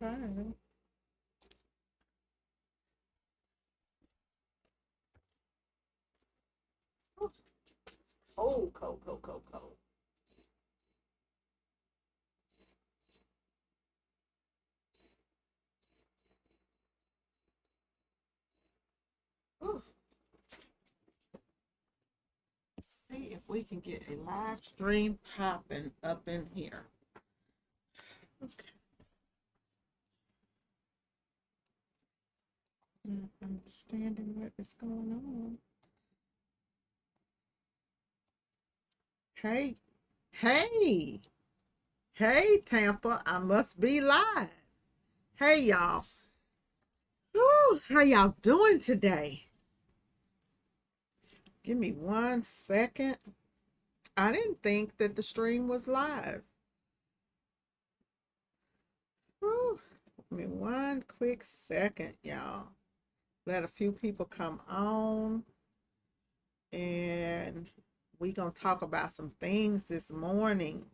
Okay. Oh, cold, cold, cold, cold, cold. Ooh. See if we can get a live stream popping up in here. Okay. Not understanding what is going on. Hey, hey, hey, Tampa, I must be live. Hey, y'all. Whew, how y'all doing today? Give me 1 second. I didn't think that the stream was live. Whew, give me one quick second, y'all. Let a few people come on, and we gonna talk about some things this morning.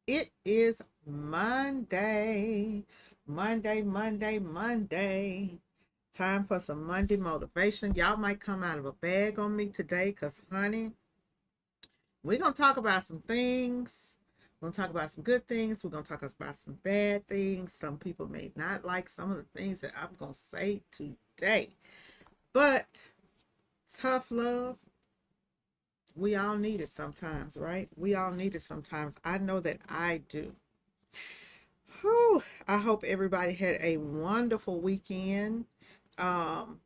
It is Monday. Monday, Monday, Monday. Time for some Monday motivation. Y'all might come out of a bag on me today because, honey, we're going to talk about some things. We're going to talk about some good things. We're going to talk about some bad things. Some people may not like some of the things that I'm going to say today. But tough love, we all need it sometimes, right? We all need it sometimes. I know that I do. Whew, I hope everybody had a wonderful weekend. Um,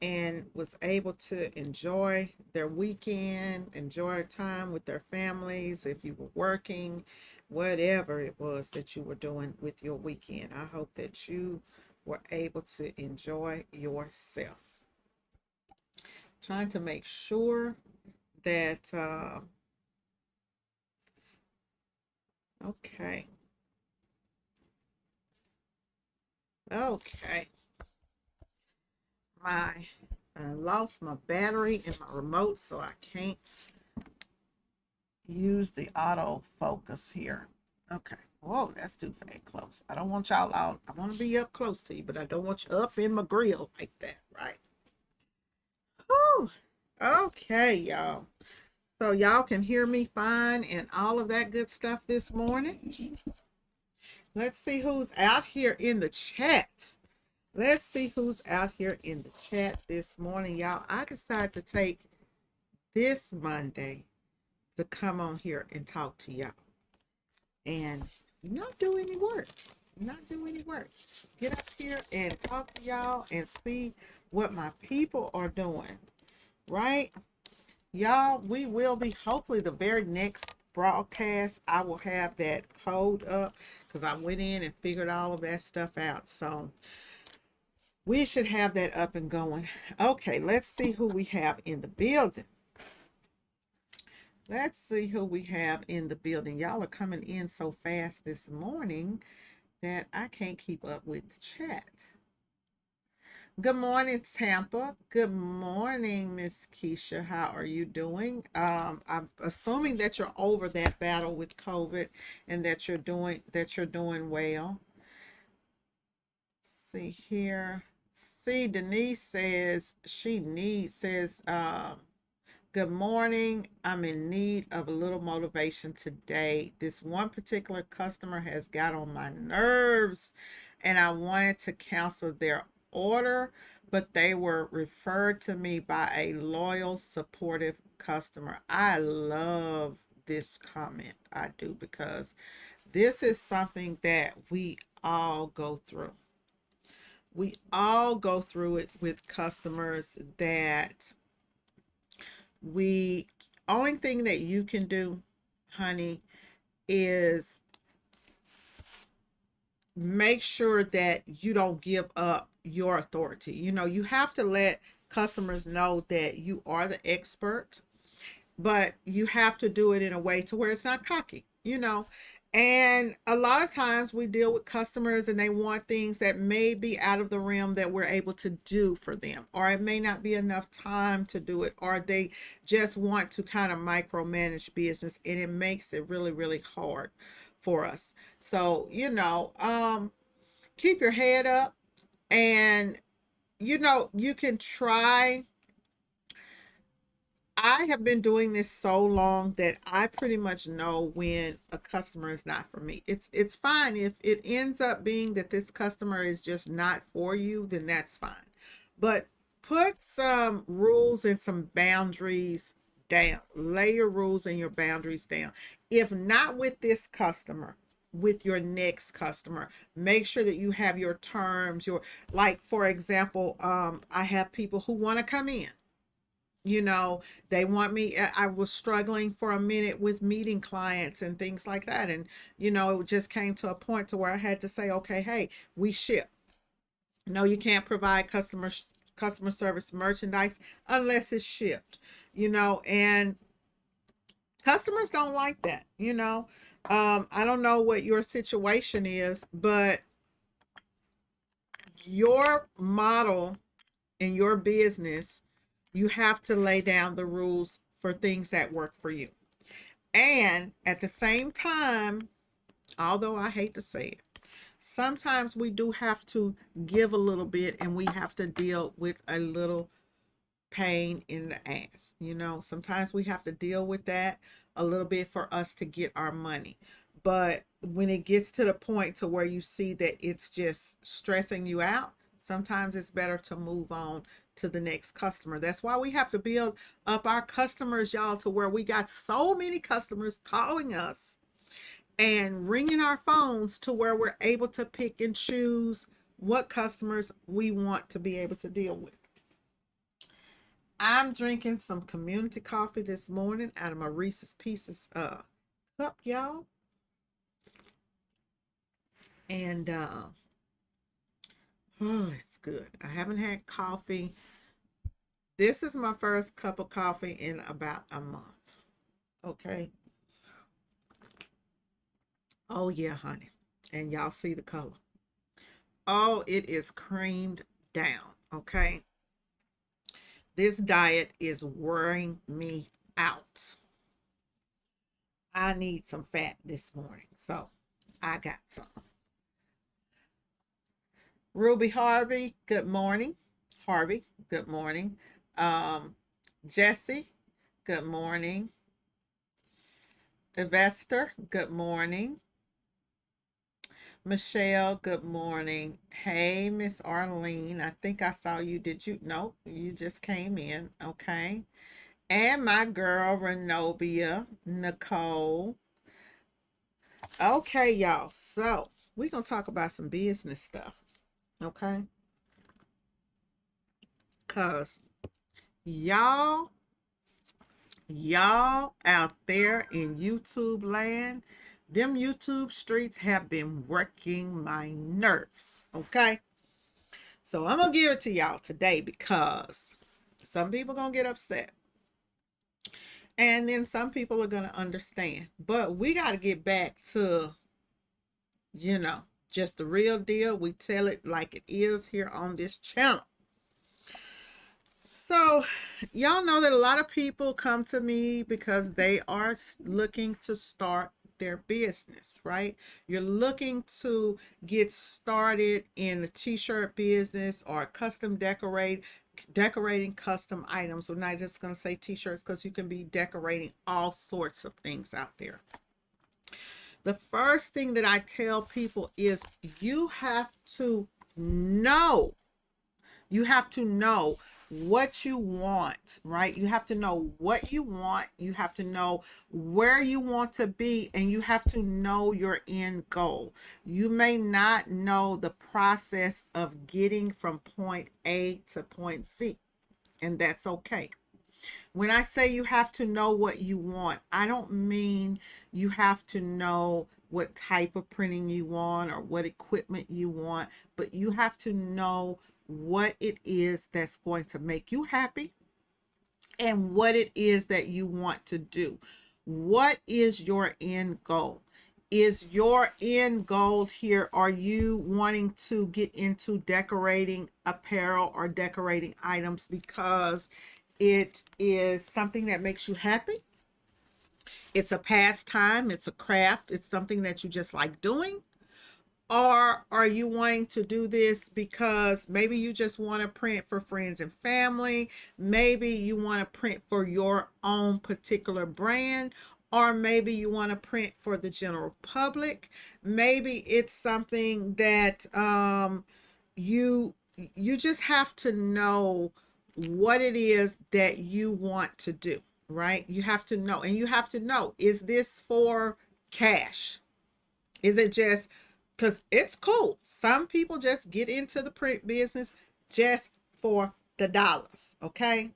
and was able to enjoy their weekend, enjoy time with their families. If you were working, whatever it was that you were doing with your weekend, I hope that you were able to enjoy yourself. Trying to make sure that, okay, okay, my, I lost my battery in my remote, so I can't use the autofocus here. Okay. Whoa, that's too far close. I don't want y'all out. I want to be up close to you, but I don't want you up in my grill like that, right? Whew. Okay, y'all. So y'all can hear me fine and all of that good stuff this morning. Let's see who's out here in the chat. Let's see who's out here in the chat this morning, y'all. I decided to take this Monday to come on here and talk to y'all and not do any work. Not do any work. Get up here and talk to y'all and see what my people are doing. Right? Y'all, we will be hopefully the very next broadcast. I will have that code up because I went in and figured all of that stuff out. So we should have that up and going. Okay, let's see who we have in the building. Let's see who we have in the building. Y'all are coming in so fast this morning that I can't keep up with the chat. Good morning, Tampa. Good morning, Miss Keisha. How are you doing? I'm assuming that you're over that battle with COVID and that you're doing well. See here. See, Denise says good morning. I'm in need of a little motivation today. This one particular customer has got on my nerves, and I wanted to cancel their order, but they were referred to me by a loyal, supportive customer. I love this comment. I do, because this is something that we all go through. We all go through it with customers that we only thing that you can do, honey, is make sure that you don't give up your authority. You have to let customers know that you are the expert, but you have to do it in a way to where it's not cocky. And a lot of times we deal with customers and they want things that may be out of the realm that we're able to do for them, or it may not be enough time to do it, or they just want to kind of micromanage business, and it makes it really, really hard for us. So, keep your head up, and you can try. I have been doing this so long that I pretty much know when a customer is not for me. It's fine if it ends up being that this customer is just not for you, then that's fine. But put some rules and some boundaries down. Lay your rules and your boundaries down. If not with this customer, with your next customer, make sure that you have your terms, your, like for example, I have people who want to come in, you know, they want me. I was struggling for a minute with meeting clients and things like that, and it just came to a point to where I had to say, okay, hey, we ship. No, you can't provide customer service merchandise unless it's shipped. And customers don't like that. I don't know what your situation is, but your model in your business, you have to lay down the rules for things that work for you. And at the same time, although I hate to say it, sometimes we do have to give a little bit, and we have to deal with a little pain in the ass. Sometimes we have to deal with that a little bit for us to get our money. But when it gets to the point to where you see that it's just stressing you out, sometimes it's better to move on to the next customer. That's why we have to build up our customers, y'all, to where we got so many customers calling us and ringing our phones to where we're able to pick and choose what customers we want to be able to deal with. I'm drinking some community coffee this morning out of my Reese's Pieces cup, y'all. And oh, it's good. I haven't had coffee. This is my first cup of coffee in about a month. Okay. Oh yeah, honey. And y'all see the color. Oh, it is creamed down. Okay. This diet is wearing me out. I need some fat this morning. So I got some. Ruby Harvey, good morning. Harvey, good morning. Um, Jesse, good morning. Investor, good morning. Michelle, good morning. Hey, Miss Arlene, I think I saw you. Did you? No, you just came in. Okay. And my girl, Renobia, Nicole. Okay, y'all. So we're going to talk about some business stuff. Okay. Because y'all out there in YouTube land, them YouTube streets have been working my nerves. Okay. So I'm going to give it to y'all today because some people going to get upset. And then some people are going to understand. But we got to get back to, just the real deal. We tell it like it is here on this channel. So, y'all know that a lot of people come to me because they are looking to start their business, right? You're looking to get started in the t-shirt business or custom decorating custom items. We're not just going to say t-shirts because you can be decorating all sorts of things out there. The first thing that I tell people is you have to know what you want, right? You have to know what you want. You have to know where you want to be, and you have to know your end goal. You may not know the process of getting from point A to point Z, and that's okay. When I say you have to know what you want, I don't mean you have to know what type of printing you want or what equipment you want, but you have to know what it is that's going to make you happy and what it is that you want to do. What is your end goal? Is your end goal here, are you wanting to get into decorating apparel or decorating items because it is something that makes you happy? It's a pastime, it's a craft, it's something that you just like doing? Or are you wanting to do this because maybe you just want to print for friends and family? Maybe you want to print for your own particular brand, or maybe you want to print for the general public. Maybe it's something that you you just have to know what it is that you want to do, right? You have to know, and you have to know, is this for cash? Is it just because it's cool? Some people just get into the print business just for the dollars, okay?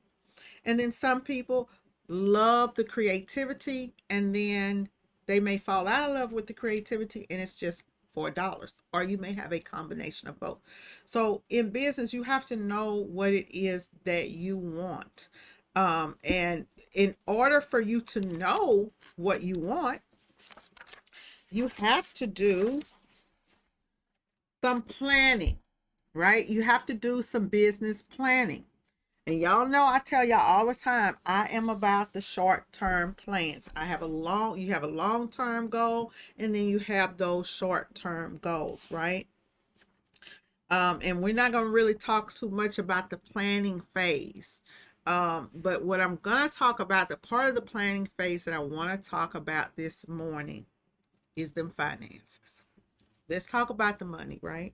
And then some people love the creativity, and then they may fall out of love with the creativity and it's just $4. Or you may have a combination of both. So in business, you have to know what it is that you want. And in order for you to know what you want, you have to do some planning, right? You have to do some business planning. And y'all know I tell y'all all the time, I am about the short-term plans. You have a long-term goal, and then you have those short-term goals, right? And we're not going to really talk too much about the planning phase. But what I'm going to talk about, the part of the planning phase that I want to talk about this morning is them finances. Let's talk about the money, right?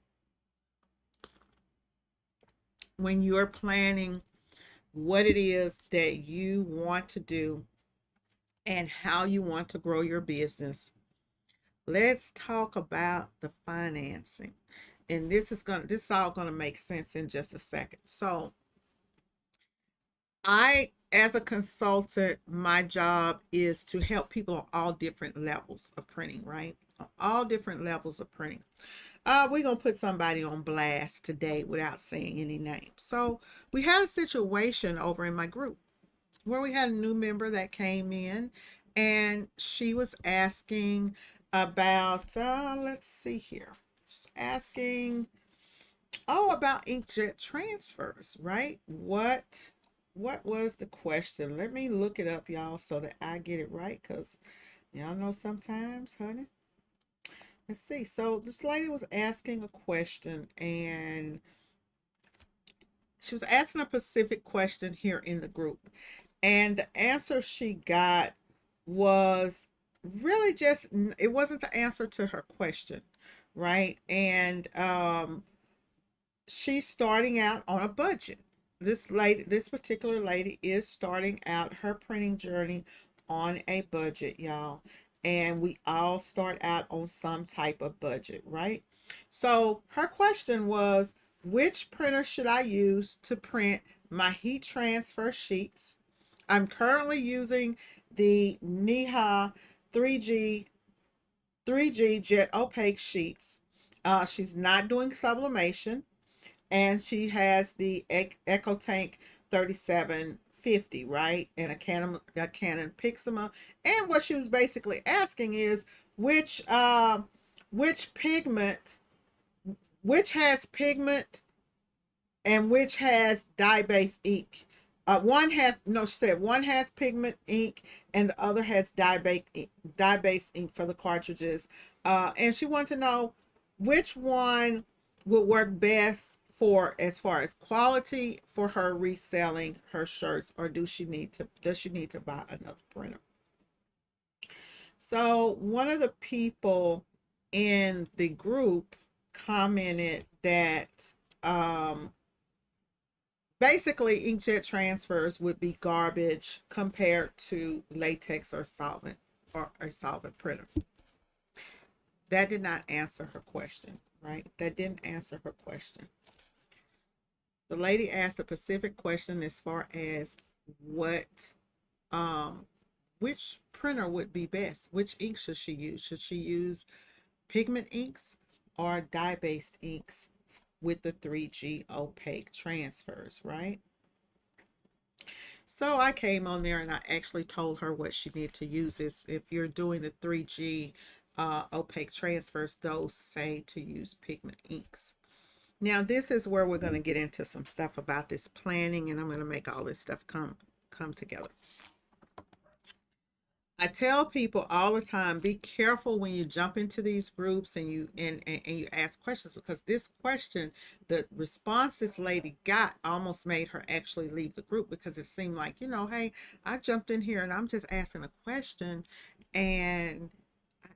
When you're planning what it is that you want to do and how you want to grow your business, let's talk about the financing. And this is all gonna make sense in just a second. So I, as a consultant, my job is to help people on all different levels of printing, right? On all different levels of printing. We're going to put somebody on blast today without saying any names. So we had a situation over in my group where we had a new member that came in, and she was asking about, let's see here. She's asking, about inkjet transfers, right? What was the question? Let me look it up, y'all, so that I get it right, because y'all know sometimes, honey. Let's see. So this lady was asking a question, and she was asking a specific question here in the group. And the answer she got was really just, it wasn't the answer to her question, right? And she's starting out on a budget. This particular lady is starting out her printing journey on a budget, y'all. And we all start out on some type of budget, right? So her question was, which printer should I use to print my heat transfer sheets? I'm currently using the Neha 3G jet opaque sheets. She's not doing sublimation, and she has the EcoTank 3750, right? And a Canon Pixma. And what she was basically asking is which pigment, which has pigment and which has dye-based ink. One has, no, she said one has pigment ink and the other has dye-based ink for the cartridges. And she wanted to know which one would work best for, as far as quality, for her reselling her shirts, or does she need to buy another printer? So one of the people in the group commented that basically inkjet transfers would be garbage compared to latex or solvent, or a solvent printer. That did not answer her question, right? That didn't answer her question. The lady asked a specific question as far as what which printer would be best. Which ink should she use? Should she use pigment inks or dye-based inks with the 3G opaque transfers, right? So I came on there and I actually told her what she needed to use. Is if you're doing the 3G opaque transfers, those say to use pigment inks. Now this is where we're going to get into some stuff about this planning, and I'm going to make all this stuff come together. I tell people all the time, be careful when you jump into these groups and and you ask questions, because this question, the response this lady got almost made her actually leave the group, because it seemed like, hey, I jumped in here and I'm just asking a question, and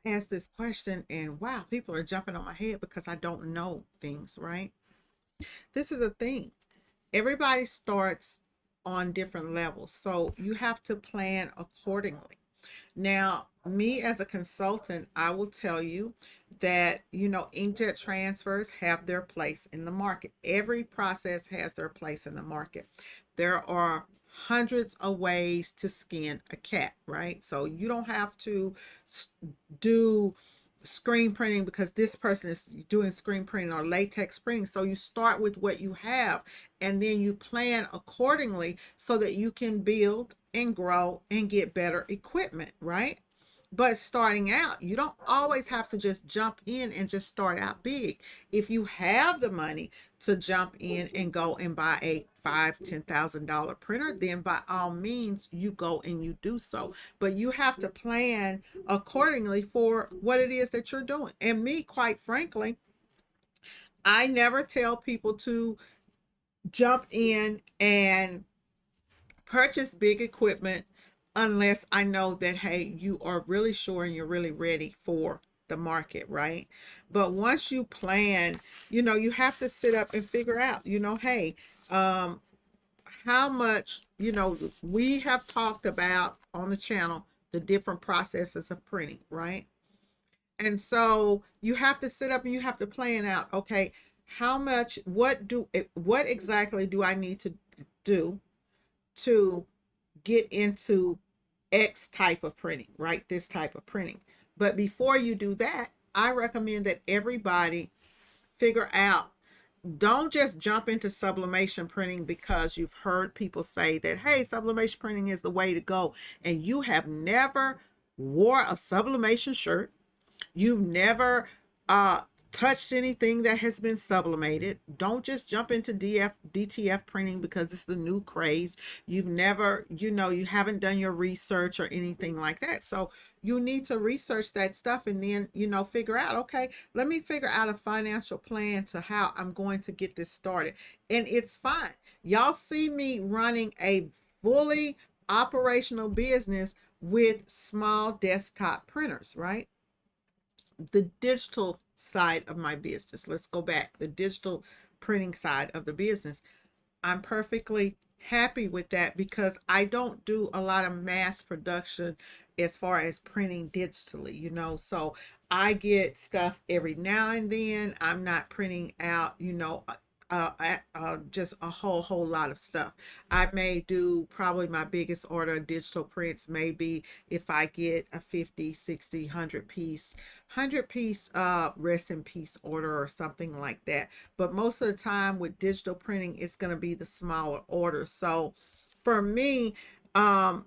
I asked this question and wow, people are jumping on my head because I don't know things, right? This is a thing. Everybody starts on different levels, so you have to plan accordingly. Now, me as a consultant, I will tell you that, inkjet transfers have their place in the market. Every process has their place in the market. There are hundreds of ways to skin a cat, right? So you don't have to do screen printing because this person is doing screen printing or latex printing. So you start with what you have and then you plan accordingly so that you can build and grow and get better equipment, right? But starting out, you don't always have to just jump in and just start out big. If you have the money to jump in and go and buy a $5,000 to $10,000 printer, then by all means you go and you do so. But you have to plan accordingly for what it is that you're doing. And me, quite frankly, I never tell people to jump in and purchase big equipment unless I know that, hey, you are really sure and you're really ready for the market, right? But once you plan, you have to sit up and figure out, hey, um, how much, we have talked about on the channel the different processes of printing, right? And so you have to sit up and you have to plan out, okay, how much, what exactly do I need to do to get into X type of printing, right? This type of printing. But before you do that, I recommend that everybody figure out, don't just jump into sublimation printing because you've heard people say that, hey, sublimation printing is the way to go, and you have never wore a sublimation shirt. You've never uh, touched anything that has been sublimated. Don't just jump into DTF printing because it's the new craze. You've never, you haven't done your research or anything like that. So you need to research that stuff and then, figure out, okay, let me figure out a financial plan to how I'm going to get this started. And it's fine. Y'all see me running a fully operational business with small desktop printers, right? The digital side of my business. Let's go back. The digital printing side of the business. I'm perfectly happy with that because I don't do a lot of mass production as far as printing digitally, So I get stuff every now and then. I'm not printing out, just a whole lot of stuff. I may do probably my biggest order of digital prints maybe if I get a 50, 60, 100 piece rest in peace order or something like that. But most of the time with digital printing, it's going to be the smaller orders. So for me,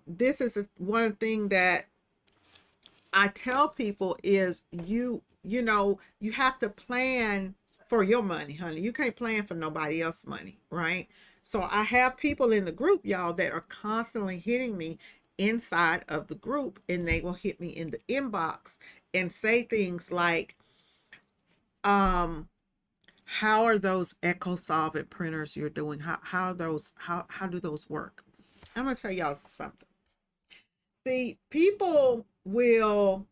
this is one thing that I tell people is you have to plan for your money, honey. You can't plan for nobody else's money, right? So I have people in the group, y'all, that are constantly hitting me inside of the group, and they will hit me in the inbox and say things like, how are those echo solvent printers you're doing? How are those, how do those work? I'm gonna tell y'all something. See, people will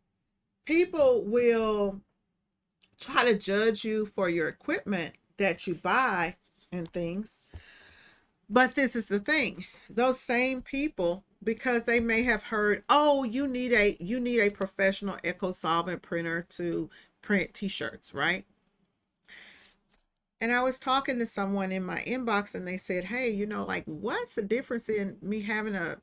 try to judge you for your equipment that you buy and things. But this is the thing. Those same people, because they may have heard, oh, you need a professional echo solvent printer to print t-shirts, right? And I was talking to someone in my inbox and they said, hey, like, what's the difference in me having a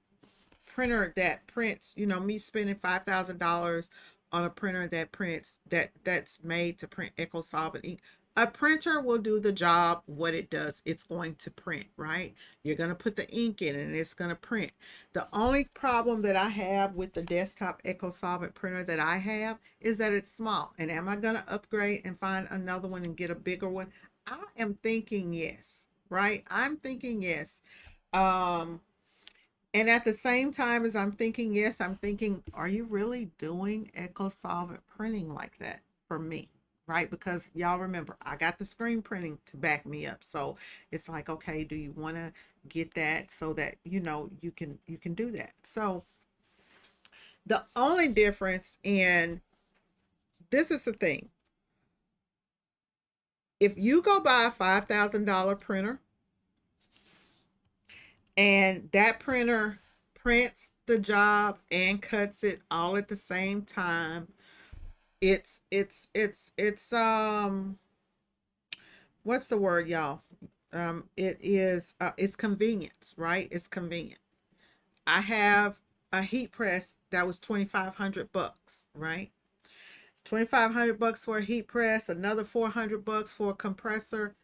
printer that prints, me spending $5,000 on a printer that prints that's made to print echo solvent ink? A printer will do the job. What it does, it's going to print, right? You're going to put the ink in and it's going to print. The only problem that I have with the desktop echo solvent printer that I have is that it's small. And am I going to upgrade and find another one and get a bigger one? I am thinking yes, right? I'm thinking yes. um And at the same time as I'm thinking, yes, I'm thinking, are you really doing eco solvent printing like that for me? Right? Because y'all remember, I got the screen printing to back me up. So it's like, okay, do you want to get that so that you can do that? So the only difference in this is the thing. If you go buy a $5,000 printer and that printer prints the job and cuts it all at the same time, it's what's the word, y'all? It's convenience, right? It's convenient. I have a heat press that was 2,500 bucks, right? 2,500 bucks for a heat press, another 400 bucks for a compressor.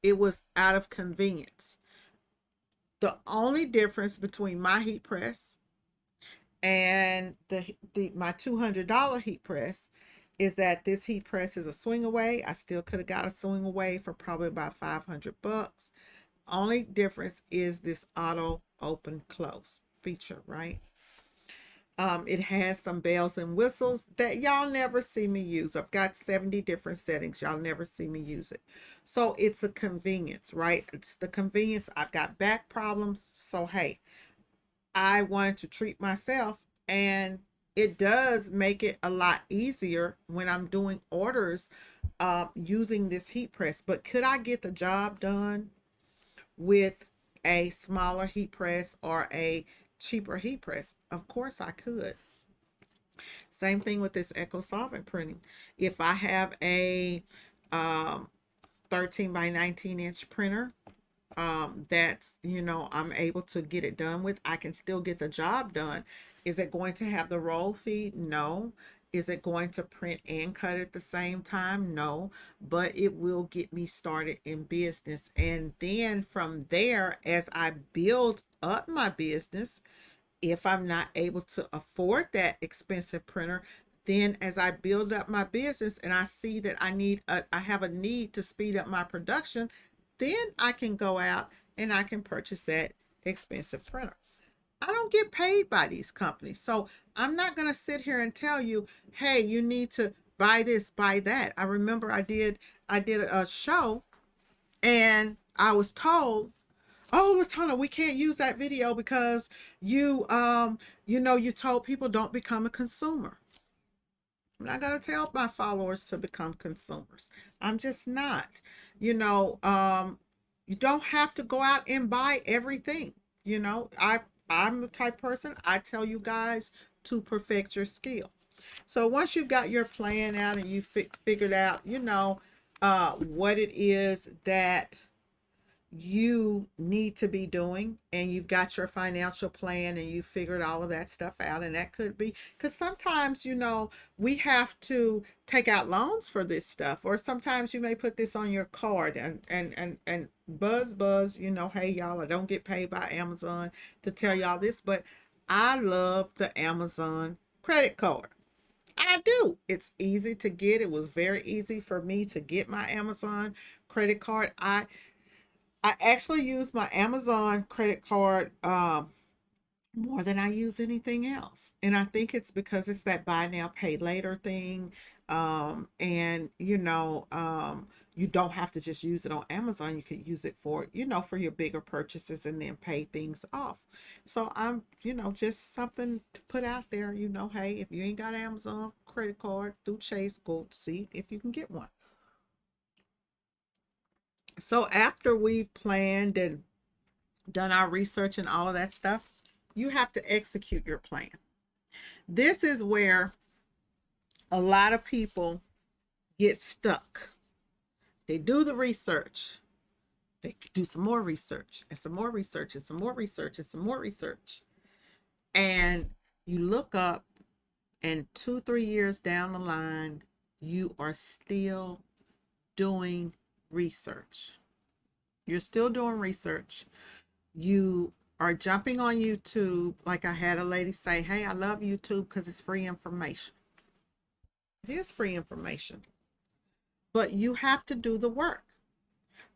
It was out of convenience. The only difference between my heat press and the my $200 heat press is that this heat press is a swing away. I still could have got a swing away for probably about 500 bucks. Only difference is this auto open close feature, right? It has some bells and whistles that y'all never see me use. I've got 70 different settings. Y'all never see me use it. So it's a convenience, right? It's the convenience. I've got back problems. So, hey, I wanted to treat myself, and it does make it a lot easier when I'm doing orders using this heat press. But could I get the job done with a smaller heat press or a cheaper heat press? Of course I could. Same thing with this eco solvent printing. If I have a um, 13 by 19-inch printer that's, I'm able to get it done with, I can still get the job done. Is it going to have the roll feed? No. Is it going to print and cut at the same time? No, but it will get me started in business. And then from there, as I build up my business, if I'm not able to afford that expensive printer, then as I build up my business and I see that I have a need to speed up my production, then I can go out and I can purchase that expensive printer. I don't get paid by these companies. So I'm not going to sit here and tell you, hey, you need to buy this, buy that. I remember I did a show and I was told, oh, Latona, we can't use that video because you told people don't become a consumer. I'm not going to tell my followers to become consumers. I'm just not. You know, you don't have to go out and buy everything. I'm the type person, I tell you guys to perfect your skill. So once you've got your plan out and you figured out, what it is that you need to be doing, and you've got your financial plan and you figured all of that stuff out, and that could be because sometimes we have to take out loans for this stuff, or sometimes you may put this on your card and buzz, hey y'all, I don't get paid by Amazon to tell y'all this, but I love the Amazon credit card. I do. It's easy to get. It was very easy for me to get my Amazon credit card. I actually use my Amazon credit card more than I use anything else. And I think it's because it's that buy now, pay later thing. And you don't have to just use it on Amazon. You could use it for your bigger purchases and then pay things off. So just something to put out there, hey, if you ain't got an Amazon credit card through Chase, go see if you can get one. So after we've planned and done our research and all of that stuff, you have to execute your plan. This is where a lot of people get stuck. They do the research, they do some more research and some more research and some more research and some more research. And you look up, and 2-3 years down the line, you are still doing research. You're still doing research. You are jumping on YouTube. Like I had a lady say, hey, I love YouTube because it's free information. It is free information, but you have to do the work.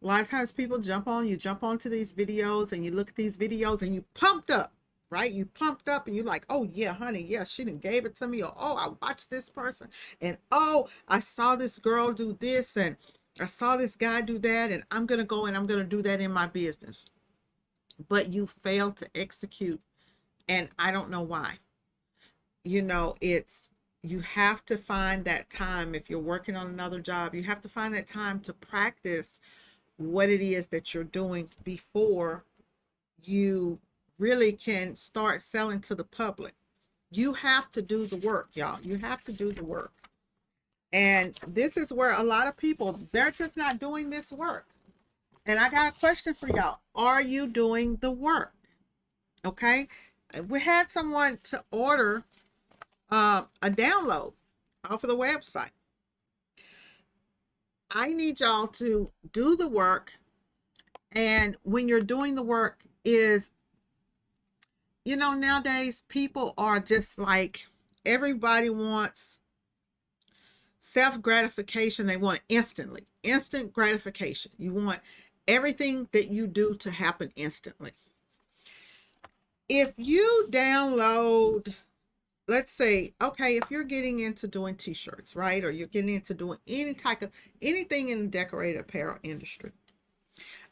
A lot of times people jump onto these videos, and you look at these videos and you pumped up right? You pumped up and you're like, oh yeah, honey, yeah, she done gave it to me. Or, oh, I watched this person. And oh, I saw this girl do this. And I saw this guy do that. And I'm going to go and I'm going to do that in my business. But you failed to execute. And I don't know why. It's, you have to find that time. If you're working on another job, you have to find that time to practice what it is that you're doing before you really can start selling to the public. You have to do the work, y'all. You have to do the work. And this is where a lot of people, they're just not doing this work. And I got a question for y'all. Are you doing the work? Okay. We had someone to order a download off of the website. I need y'all to do the work. And when you're doing the work is, nowadays people are just like, everybody wants self-gratification. They want it instantly, instant gratification. You want everything that you do to happen instantly. If you download, let's say, okay, if you're getting into doing t-shirts, right? Or you're getting into doing anything in the decorated apparel industry,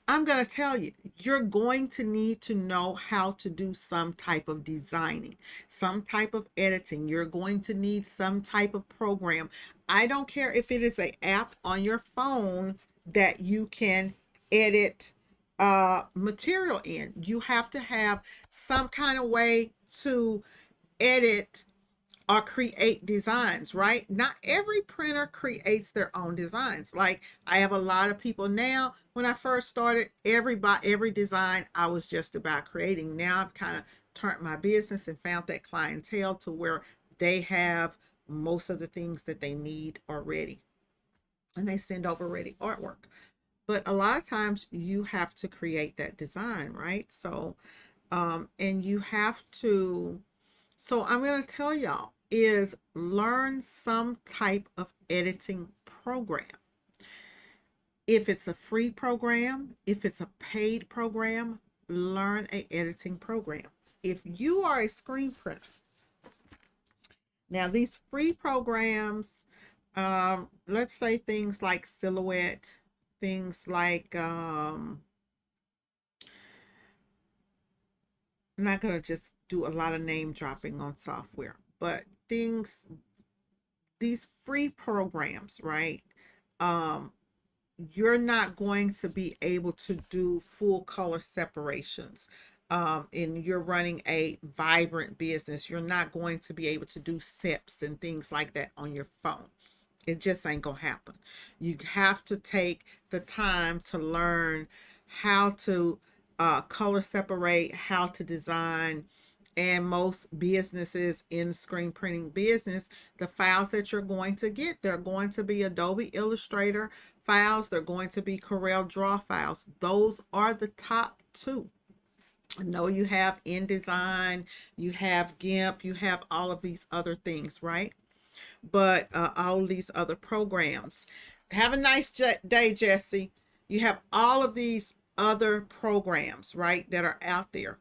I'm going to tell you, you're going to need to know how to do some type of designing, some type of editing. You're going to need some type of program. I don't care if it is an app on your phone that you can edit material in. You have to have some kind of way to edit or create designs, right? Not every printer creates their own designs. Like, I have a lot of people now. When I first started, every design I was just about creating. Now I've kind of turned my business and found that clientele to where they have most of the things that they need already, and they send over ready artwork. But a lot of times you have to create that design, right? So and you have to, so I'm going to tell y'all is learn some type of editing program. If it's a free program, if it's a paid program, learn a editing program. If you are a screen printer, now these free programs, let's say things like Silhouette, things like, I'm not going to just do a lot of name dropping on software, but these free programs, right? You're not going to be able to do full color separations. And you're running a vibrant business, you're not going to be able to do SIPs and things like that on your phone. It just ain't gonna happen. You have to take the time to learn how to color separate, how to design. And most businesses in screen printing business, the files that you're going to get, they're going to be Adobe Illustrator files, they're going to be Corel Draw files. Those are the top two. I know you have InDesign, you have GIMP, you have all of these other things, right? But all of these other programs. Have a nice day, Jesse. You have all of these other programs, right, that are out there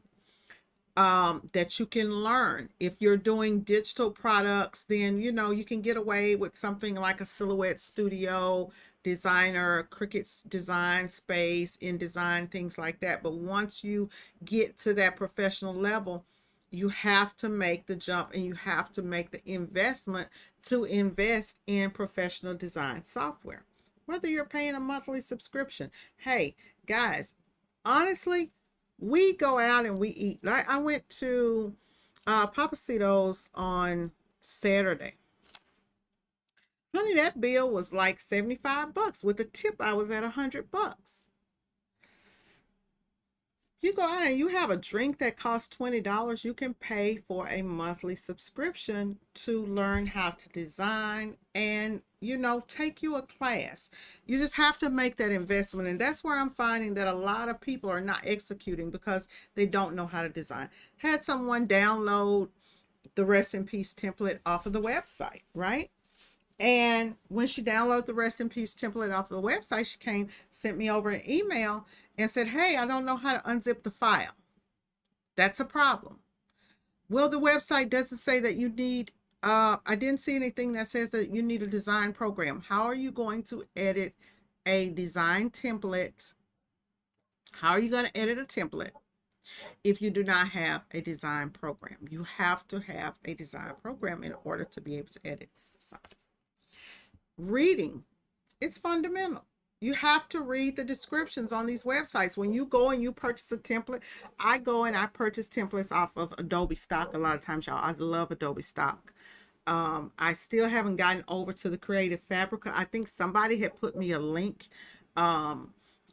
that you can learn. If you're doing digital products, then you can get away with something like a Silhouette Studio Designer, Cricut's Design Space, InDesign, things like that. But once you get to that professional level, you have to make the jump and you have to make the investment to invest in professional design software, whether you're paying a monthly subscription. Hey guys, honestly, we go out and we eat. Like, I went to Papacitos on Saturday. Honey, that bill was like $75. With a tip, I was at $100. You go out and you have a drink that costs $20, you can pay for a monthly subscription to learn how to design and, take you a class. You just have to make that investment. And that's where I'm finding that a lot of people are not executing because they don't know how to design. Had someone download the Rest in Peace template off of the website, right? And when she downloaded the Rest in Peace template off of the website, she sent me over an email and said, hey, I don't know how to unzip the file. That's a problem. Well, the website doesn't say that you need, I didn't see anything that says that you need a design program. How are you going to edit a design template? How are you going to edit a template if you do not have a design program? You have to have a design program in order to be able to edit something. Reading, it's fundamental. You have to read the descriptions on these websites. When you go and you purchase a template, I go and I purchase templates off of Adobe stock a lot of times, y'all. I love Adobe stock. I still haven't gotten over to the Creative Fabrica. I think somebody had put me a link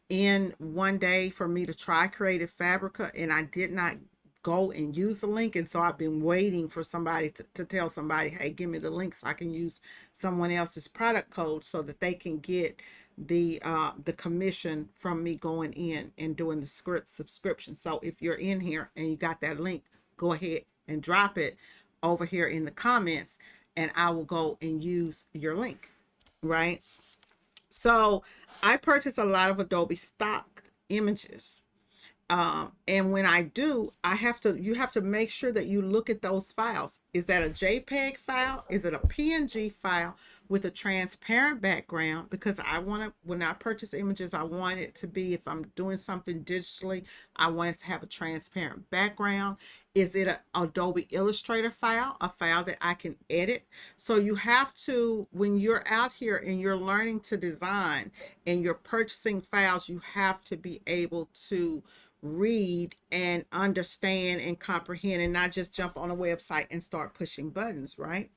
in one day for me to try Creative Fabrica, and I did not go and use the link. And so I've been waiting for somebody to tell somebody, hey, give me the link so I can use someone else's product code so that they can get the commission from me going in and doing the script subscription. So if you're in here and you got that link, go ahead and drop it over here in the comments and I will go and use your link, right? So I purchase a lot of Adobe stock images. And when I do, you have to make sure that you look at those files. Is that a JPEG file? Is it a PNG file with a transparent background? Because when I purchase images, I want it to be, if I'm doing something digitally, I want it to have a transparent background. Is it an Adobe Illustrator file, a file that I can edit? So you have to, when you're out here and you're learning to design and you're purchasing files, you have to be able to read and understand and comprehend and not just jump on a website and start pushing buttons, right?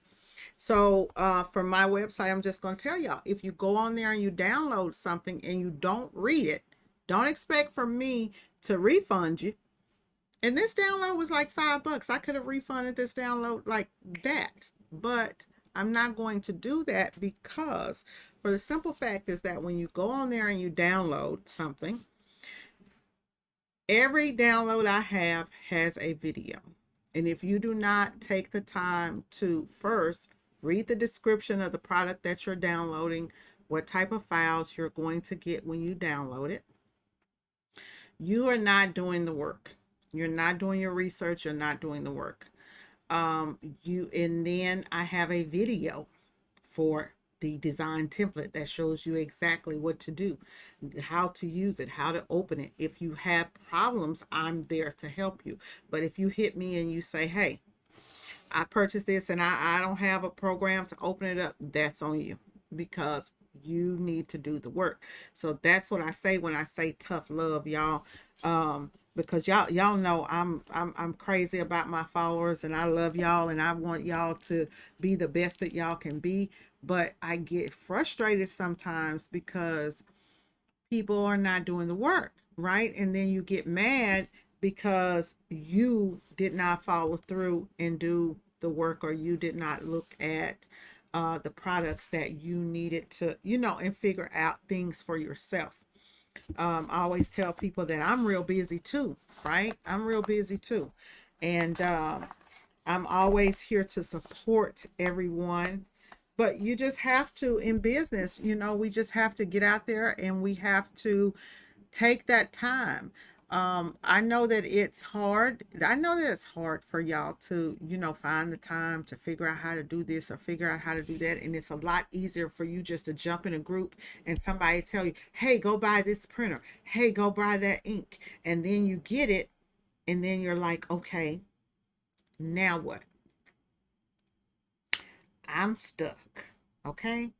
So for my website, I'm just going to tell y'all, if you go on there and you download something and you don't read it, don't expect for me to refund you. And this download was like $5. I could have refunded this download like that, but I'm not going to do that, because for the simple fact is that when you go on there and you download something, every download I have has a video. And if you do not take the time to first read the description of the product that you're downloading, what type of files you're going to get when you download it, you are not doing the work. You're not doing your research. You're not doing the work. And then I have a video for the design template that shows you exactly what to do, how to use it, how to open it. If you have problems, I'm there to help you. But if you hit me and you say, hey, I purchased this and I don't have a program to open it up, that's on you, because you need to do the work. So that's what I say when I say tough love, y'all. Because y'all know I'm crazy about my followers and I love y'all and I want y'all to be the best that y'all can be. But I get frustrated sometimes because people are not doing the work, right? And then you get mad because you did not follow through and do the work, or you did not look at the products that you needed to, and figure out things for yourself. I always tell people that I'm real busy too, right? I'm real busy too. And I'm always here to support everyone. But you just have to, in business, we just have to get out there and we have to take that time. I know that it's hard. I know that it's hard for y'all to, find the time to figure out how to do this or figure out how to do that. And it's a lot easier for you just to jump in a group and somebody tell you, hey, go buy this printer. Hey, go buy that ink. And then you get it. And then you're like, okay, now what? I'm stuck. Okay.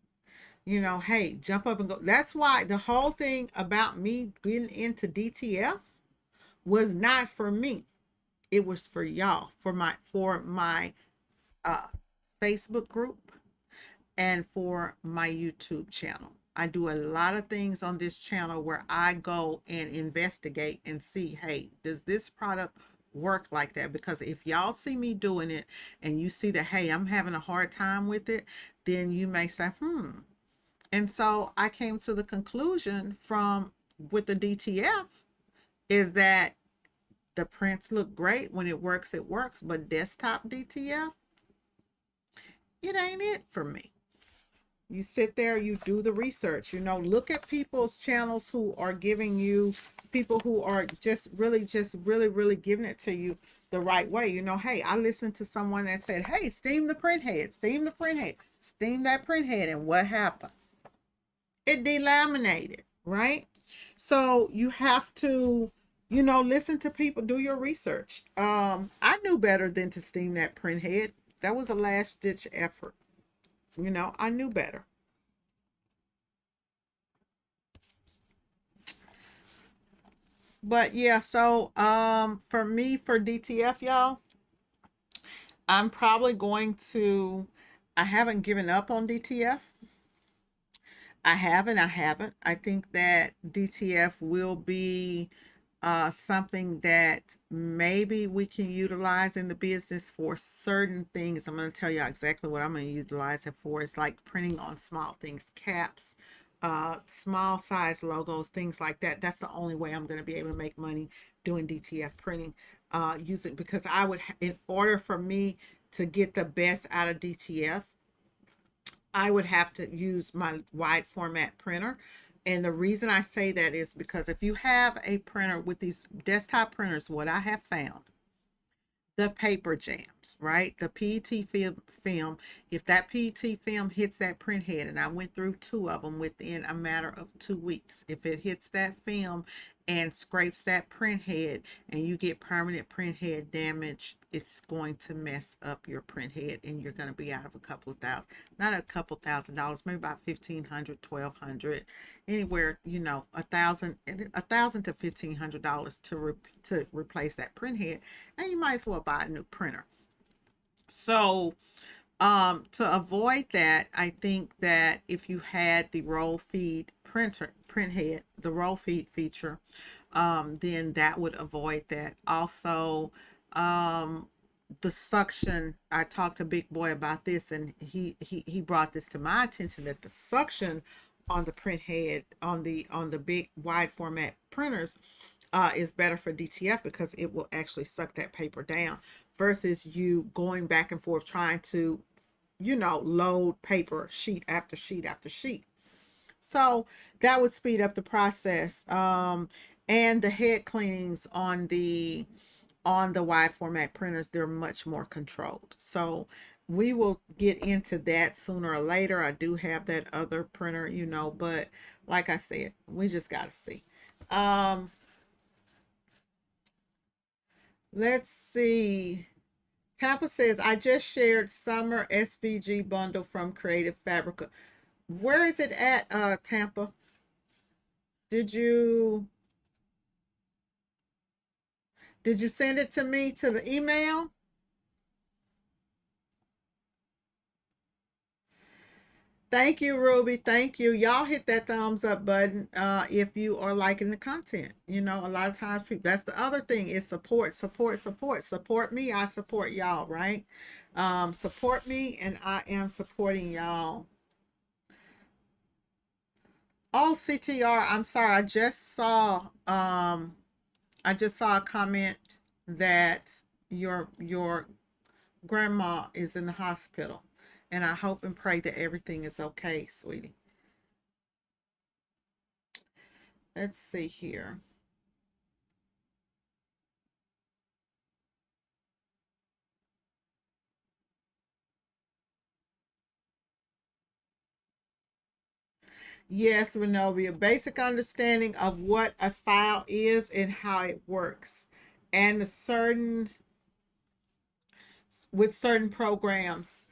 Hey, jump up and go. That's why the whole thing about me getting into DTF was not for me. It was for y'all, for my uh, Facebook group and for my YouTube channel. I do a lot of things on this channel where I go and investigate and see, hey, does this product work like that? Because if y'all see me doing it and you see that, hey, I'm having a hard time with it, then you may say, And so I came to the conclusion with the DTF is that the prints look great. When it works, but desktop DTF, it ain't it for me. You sit there, you do the research, look at people's channels who are giving you, people who are just really, really giving it to you the right way. Hey, I listened to someone that said, hey, steam the print head, steam the print head, steam that print head. And what happened? It delaminated, right? So you have to, listen to people, do your research. I knew better than to steam that print head. That was a last ditch effort. I knew better. But yeah, so for me, for DTF, y'all, I'm probably going to, I haven't given up on DTF. I haven't. I think that DTF will be something that maybe we can utilize in the business for certain things. I'm going to tell you exactly what I'm going to utilize it for. It's like printing on small things, caps, small size logos, things like that. That's the only way I'm going to be able to make money doing DTF printing, using, because in order for me to get the best out of DTF, I would have to use my wide format printer. And the reason I say that is because if you have a printer with these desktop printers, what I have found, the paper jams, right? The PET film, if that PET film hits that print head, and I went through two of them within a matter of 2 weeks, if it hits that film and scrapes that print head and you get permanent print head damage, it's going to mess up your print head and you're going to be out of a couple of thousand, not a couple $1,000s, maybe about 1,500, 1,200, anywhere, $1,000 to $1,500 to replace that print head, and you might as well buy a new printer. So to avoid that, I think that if you had the roll feed print head, the roll feed feature, then that would avoid that. Also, the suction, I talked to Big Boy about this, and he brought this to my attention, that the suction on the print head, on the big wide format printers, is better for DTF because it will actually suck that paper down versus you going back and forth trying to, load paper sheet after sheet after sheet. So that would speed up the process. And the head cleanings on the wide format printers, they're much more controlled. So we will get into that sooner or later. I do have that other printer, but like I said, we just got to see. Um, let's see. Tampa says, I just shared summer SVG bundle from Creative Fabrica. Where is it at, Tampa? Did you did you send it to me to the email? Thank you, Ruby. Thank you. Y'all hit that thumbs up button if you are liking the content. A lot of times people, that's the other thing, is support, support, support. Support me, I support y'all, right? Support me and I am supporting y'all. Oh, CTR, I'm sorry. I just saw a comment that your grandma is in the hospital, and I hope and pray that everything is okay, sweetie. Let's see here. Yes, Renovia, basic understanding of what a file is and how it works, and the certain with certain programs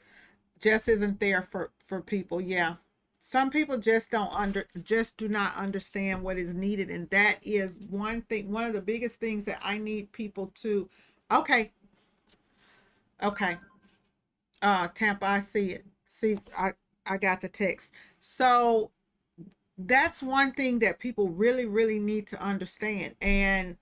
just isn't there for people. Yeah, some people just do not understand what is needed, and that is one of the biggest things that I need people to. Okay, okay. Tampa, I see it. See, I got the text. So that's one thing that people really, really need to understand. And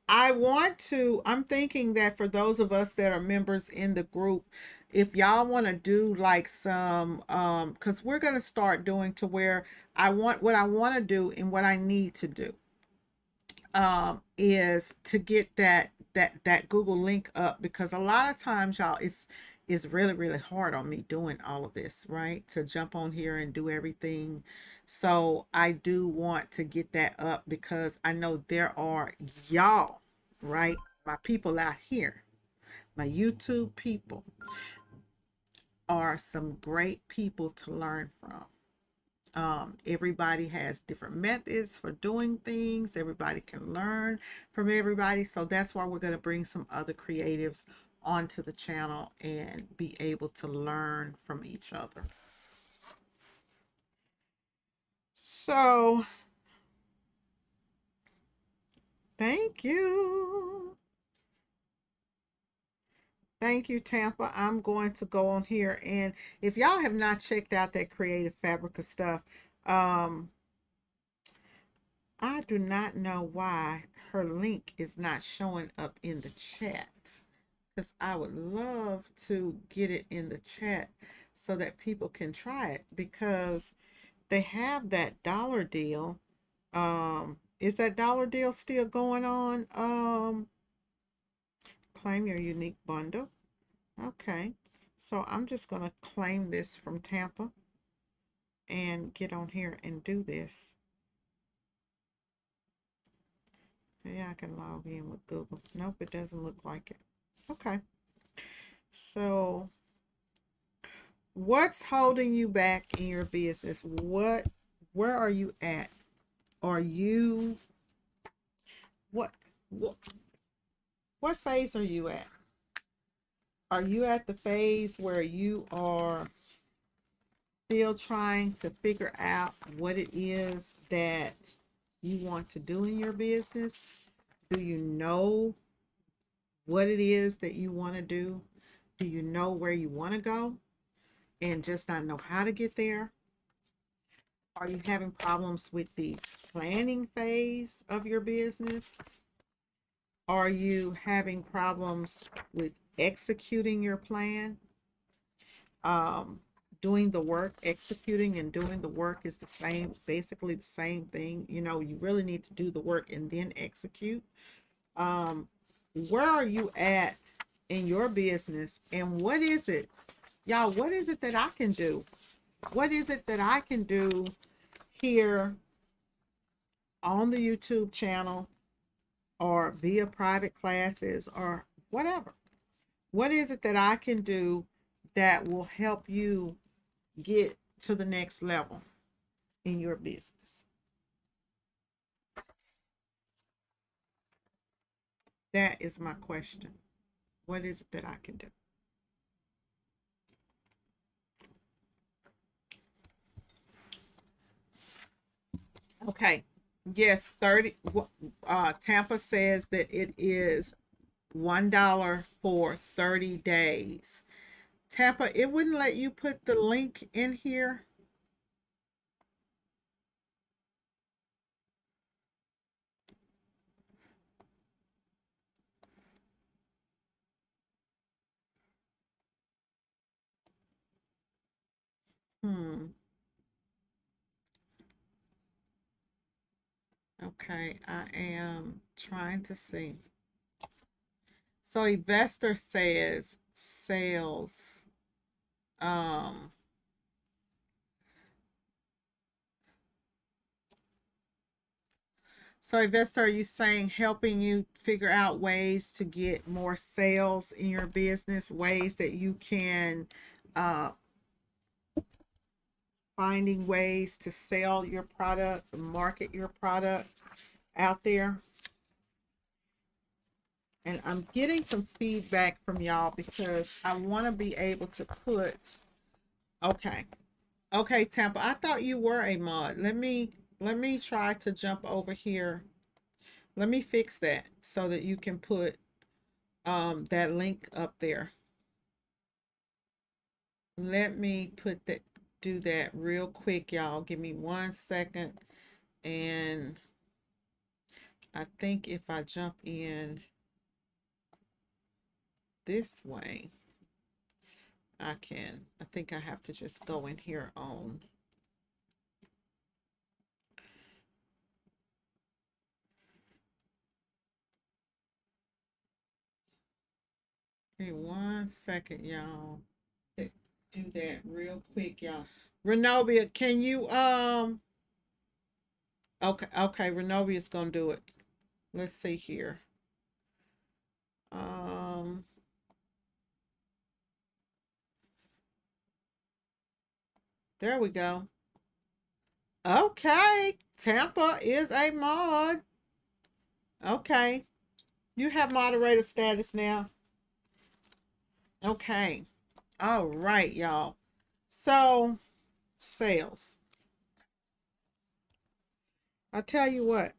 I'm thinking that for those of us that are members in the group, if y'all want to do like some, because we're going to start doing to where what I want to do and what I need to do, is to get that Google link up, because a lot of times, y'all, is really, really hard on me doing all of this, right? To jump on here and do everything. So I do want to get that up because I know there are y'all, right? My people out here, my YouTube people are some great people to learn from. Everybody has different methods for doing things. Everybody can learn from everybody. So that's why we're going to bring some other creatives onto the channel and be able to learn from each other. So thank you. Thank you, Tampa. I'm going to go on here, and if y'all have not checked out that Creative Fabrica stuff, I do not know why her link is not showing up in the chat, because I would love to get it in the chat so that people can try it, because they have that dollar deal. Is that dollar deal still going on? Claim your unique bundle. Okay. So I'm just going to claim this from Tampa and get on here and do this. Yeah, I can log in with Google. Nope, it doesn't look like it. Okay. So what's holding you back in your business? Where are you at? Are you, what, what, what phase are you at? Are you at the phase where you are still trying to figure out what it is that you want to do in your business? Do you know what it is that you want to do? Do you know where you want to go and just not know how to get there? Are you having problems with the planning phase of your business? Are you having problems with executing your plan? Doing the work, executing and doing the work is the same, basically the same thing. You know, you really need to do the work and then execute. Where are you at in your business, and what is it, y'all, what is it that I can do? What is it that I can do here on the YouTube channel or via private classes or whatever? What is it that I can do that will help you get to the next level in your business? That is my question. What is it that I can do? Okay. Yes, 30. Tampa says that it is $1 for 30 days. Tampa, it wouldn't let you put the link in here. Okay, I am trying to see. So investor says sales. Um, so investor, are you saying helping you figure out ways to get more sales in your business, ways that you can finding ways to sell your product, market your product out there? And I'm getting some feedback from y'all because I want to be able to put, okay. Okay, Tampa, I thought you were a mod. Let me try to jump over here. Let me fix that so that you can put that link up there. Let me put that, do that real quick, y'all. Give me 1 second. And I think if I jump in this way, I can. I think I have to just go in here on. Okay, 1 second, y'all. Do that real quick, y'all. Renovia, can you okay, okay, Renovia's gonna do it. Let's see here. Um there we go. Okay. Tampa is a mod. Okay. You have moderator status now. Okay. All right, y'all. So, sales. I tell you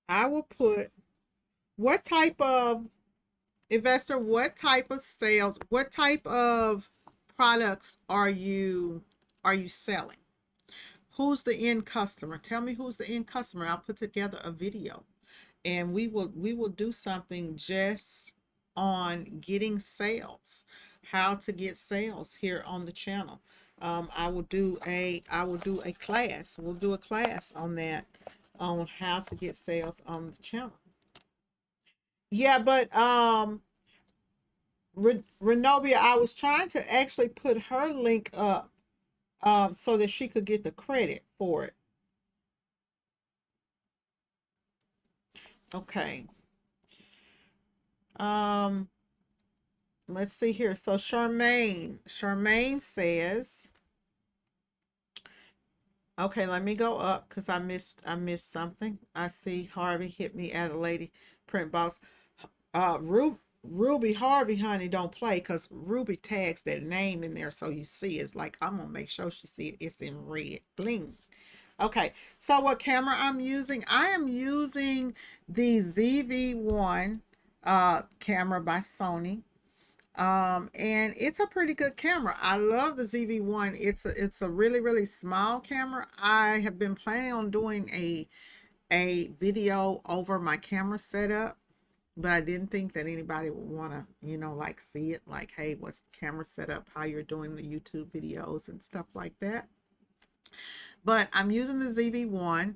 I will put what type of investor, what type of sales, what type of products are you selling? Who's the end customer? Tell me who's the end customer. I'll put together a video and we will do something just on getting sales, how to get sales here on the channel. I will do a class. We'll do a class on that, on how to get sales on the channel. Yeah, but Renovia, I was trying to actually put her link up so that she could get the credit for it. Okay. Um, let's see here. So Charmaine says, okay, let me go up because I missed something. I see Harvey hit me at a lady print box. Ruby Harvey, honey, don't play because Ruby tags that name in there so you see it's like I'm gonna make sure she see it. It's in red. Bling. Okay, so what camera I'm using? I am using the ZV-1 camera by Sony. And it's a pretty good camera. I love the ZV-1. It's a really, really small camera. I have been planning on doing a video over my camera setup, but I didn't think that anybody would want to, like see it, like, hey, what's the camera setup, how you're doing the YouTube videos and stuff like that. But I'm using the ZV-1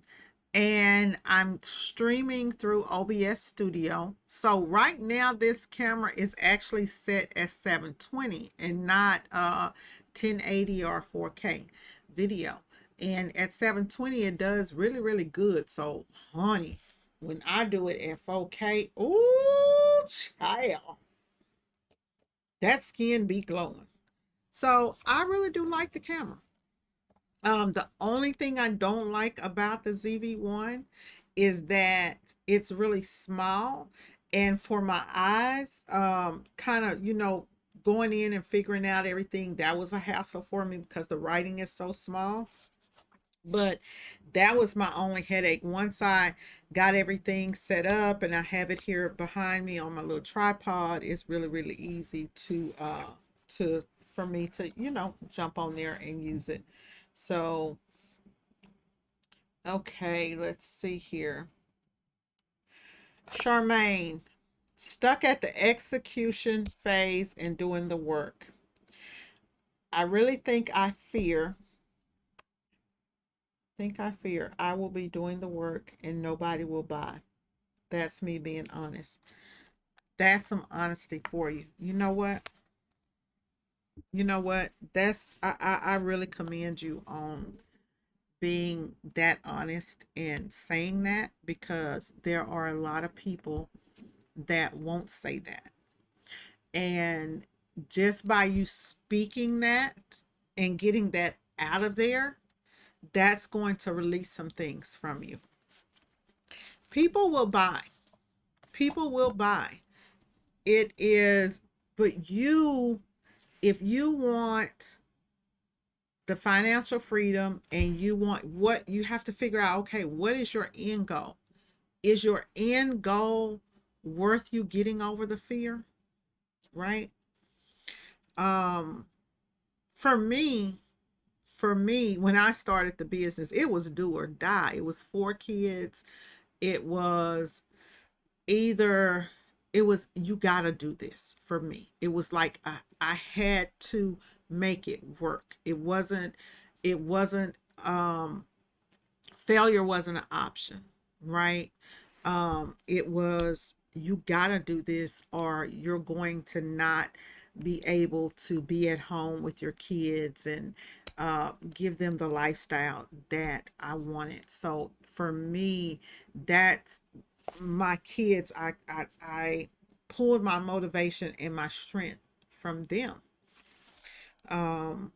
and I'm streaming through OBS Studio. So right now this camera is actually set at 720 and not 1080 or 4K video. And at 720 it does really, really good. So honey, when I do it at 4K, ooh child, that skin be glowing. So I really do like the camera. The only thing I don't like about the ZV-1 is that it's really small, and for my eyes, kind of, going in and figuring out everything, that was a hassle for me because the writing is so small. But that was my only headache. Once I got everything set up and I have it here behind me on my little tripod, it's really, really easy to for me to, jump on there and use it. So, okay, let's see here. Charmaine, stuck at the execution phase and doing the work. I really think I fear I will be doing the work and nobody will buy. That's me being honest. That's some honesty for you. You know what? You know what? I really commend you on being that honest and saying that, because there are a lot of people that won't say that. And just by you speaking that and getting that out of there, that's going to release some things from you. People will buy. People will buy. It is, but if you want the financial freedom and you want, what you have to figure out, okay, what is your end goal? Is your end goal worth you getting over the fear? Right? Um, for me, when I started the business, it was do or die. It was 4 kids. It was either, it was, you gotta do this. For me, it was like I had to make it work. It wasn't failure wasn't an option, right? It was you gotta do this or you're going to not be able to be at home with your kids and give them the lifestyle that I wanted. So for me, that's my kids. I pulled my motivation and my strength from them. Um,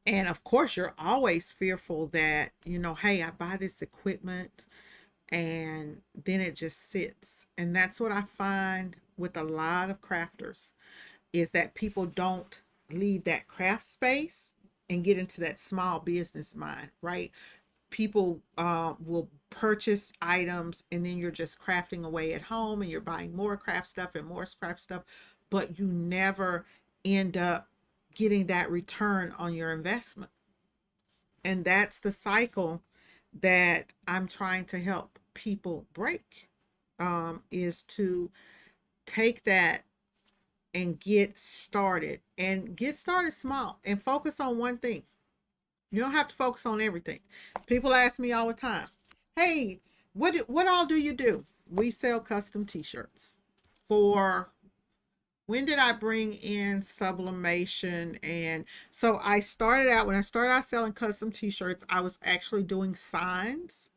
and of course, you're always fearful that, hey, I buy this equipment and then it just sits. And that's what I find with a lot of crafters is that people don't leave that craft space and get into that small business mind, right? People will purchase items and then you're just crafting away at home and you're buying more craft stuff and more craft stuff, but you never end up getting that return on your investment. And that's the cycle that I'm trying to help people break, is to take that and get started small and focus on one thing. You don't have to focus on everything. People ask me all the time, hey, what all do you do? We sell custom t-shirts. For when did I bring in sublimation? And so when I started out selling custom t-shirts, I was actually doing signs.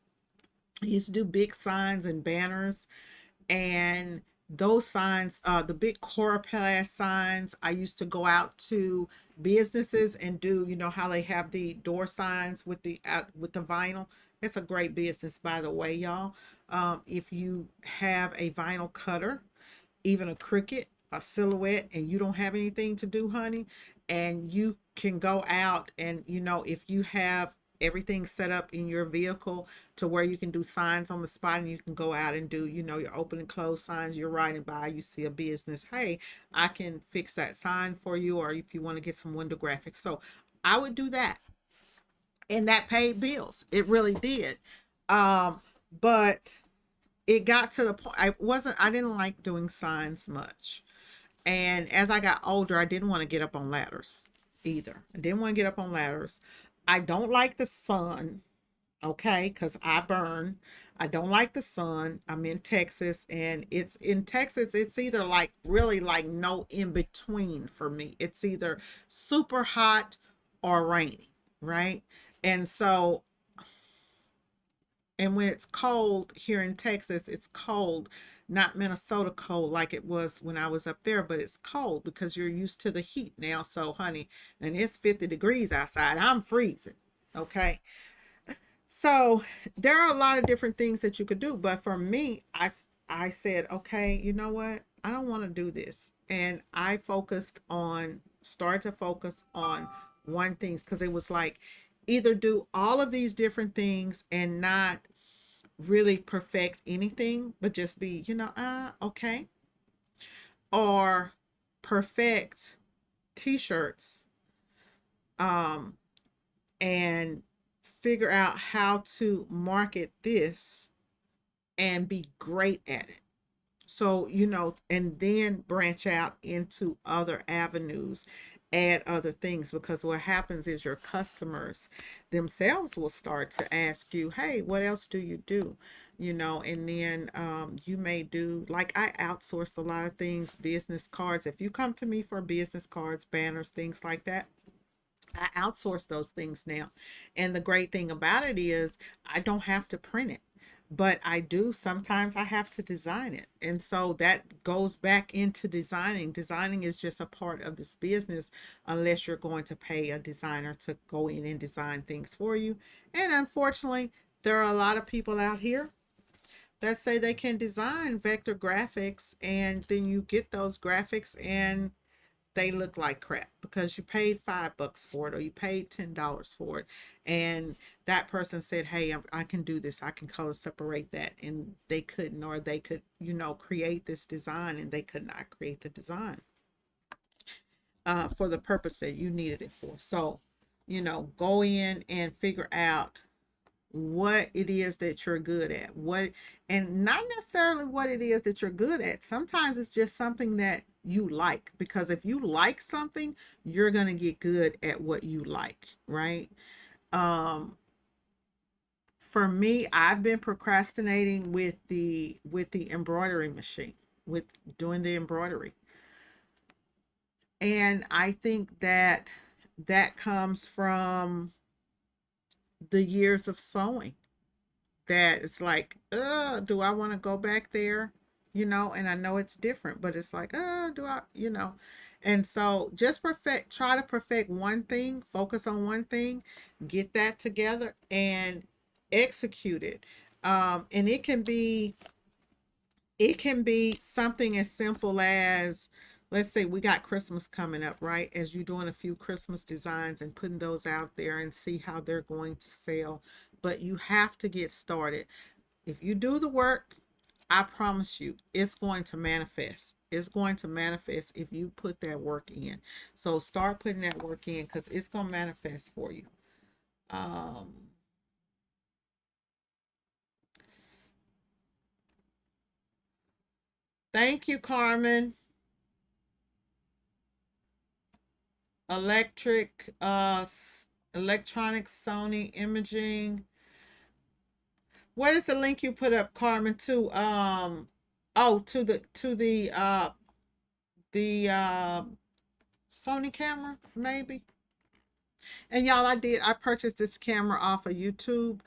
I used to do big signs and banners, and those signs, the big Coroplast signs, I used to go out to businesses and do, how they have the door signs with the vinyl. It's a great business, by the way, y'all. If you have a vinyl cutter, even a Cricut, a Silhouette, and you don't have anything to do, honey, and you can go out and, if you have everything set up in your vehicle to where you can do signs on the spot and you can go out and do, your open and close signs, you're riding by, you see a business, hey, I can fix that sign for you, or if you want to get some window graphics. So I would do that. And that paid bills. It really did. But it got to the point I didn't like doing signs much. And as I got older, I didn't want to get up on ladders either. I didn't want to get up on ladders. I don't like the sun, okay, because I burn. I don't like the sun. I'm in Texas, and it's either like really like no in between for me. It's either super hot or rainy, right? And so, and when it's cold here in Texas, it's cold, not Minnesota cold like it was when I was up there, but it's cold because you're used to the heat now. So, honey, and it's 50 degrees outside. I'm freezing. Okay. So, there are a lot of different things that you could do, but for me, I said, okay, you know what? I don't want to do this. And I started to focus on one thing because it was like either do all of these different things and not really perfect anything, but just be, okay, or perfect t-shirts, um, and figure out how to market this and be great at it. So, and then branch out into other avenues, add other things, because what happens is your customers themselves will start to ask you, hey, what else do you do? And then you may do, like, I outsourced a lot of things, business cards. If you come to me for business cards, banners, things like that, I outsource those things now. And the great thing about it is I don't have to print it, but I do sometimes I have to design it. And so that goes back into designing. Designing is just a part of this business unless you're going to pay a designer to go in and design things for you. And unfortunately, there are a lot of people out here that say they can design vector graphics, and then you get those graphics and they look like crap because you paid $5 for it or you paid $10 for it. And that person said, hey, I can do this. I can color separate that. And they couldn't, or they could, create this design and they could not create the design for the purpose that you needed it for. So, go in and figure out what it is that you're good at, and not necessarily what it is that you're good at. Sometimes it's just something that you like, because if you like something, you're going to get good at what you like, right? um For me, I've been procrastinating with the embroidery machine, with doing the embroidery. And I think that that comes from the years of sewing. That it's like, do I want to go back there? And I know it's different, but it's like, do I? And so just try to perfect one thing, focus on one thing, get that together and execute it. And it can be something as simple as, let's say we got Christmas coming up, right? As you're doing a few Christmas designs and putting those out there and see how they're going to sell. But you have to get started. If you do the work, I promise you, it's going to manifest. It's going to manifest if you put that work in. So start putting that work in because it's going to manifest for you. Um, Thank you, Carmen. Electric, electronic Sony imaging. What is the link you put up, Carmen? Oh, to the Sony camera, maybe. And y'all, I purchased this camera off of YouTube.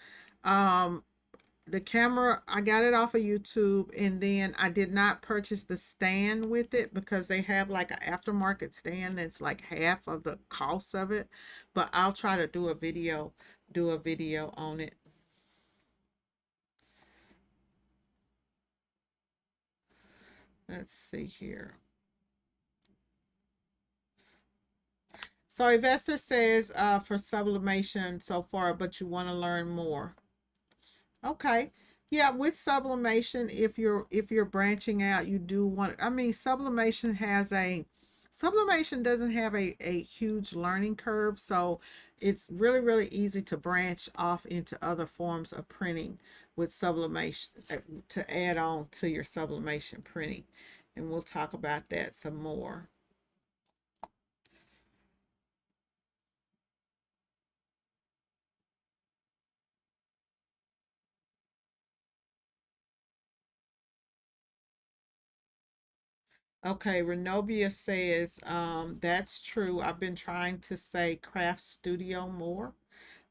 Um, the camera, I got it off of YouTube, and then I did not purchase the stand with it because they have like an aftermarket stand that's like half of the cost of it. But I'll try to do a video on it. Let's see here. So investor says for sublimation so far, but you want to learn more. Okay. Yeah, with sublimation, if you're branching out, you do want, I mean, sublimation doesn't have a huge learning curve, so it's really, really easy to branch off into other forms of printing with sublimation, to add on to your sublimation printing. And we'll talk about that some more. Okay, Renovia says, that's true. I've been trying to say craft studio more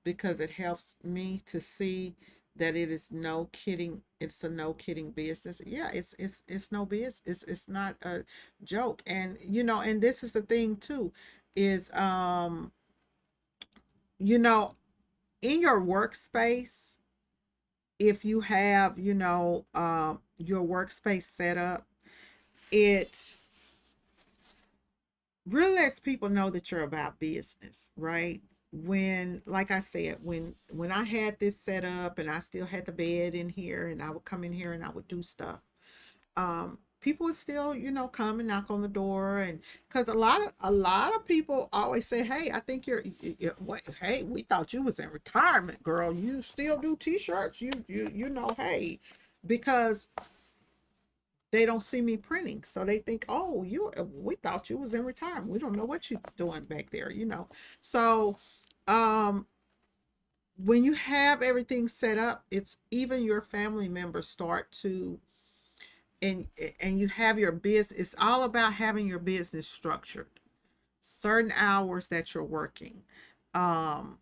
because it helps me to see that it is no kidding. It's a no kidding business. Yeah, it's no business. It's not a joke. And and this is the thing too, is you know, in your workspace, if you have, your workspace set up, it really lets people know that you're about business, right? When, like I said, when I had this set up and I still had the bed in here and I would come in here and I would do stuff, people would still, come and knock on the door. And because a lot of people always say, hey, I think what, hey, we thought you was in retirement, girl, you still do t-shirts, hey, because they don't see me printing, so they think, oh, we thought you was in retirement, we don't know what you're doing back there. So um when you have everything set up, it's even your family members start to, and you have your business. It's all about having your business structured, certain hours that you're working, um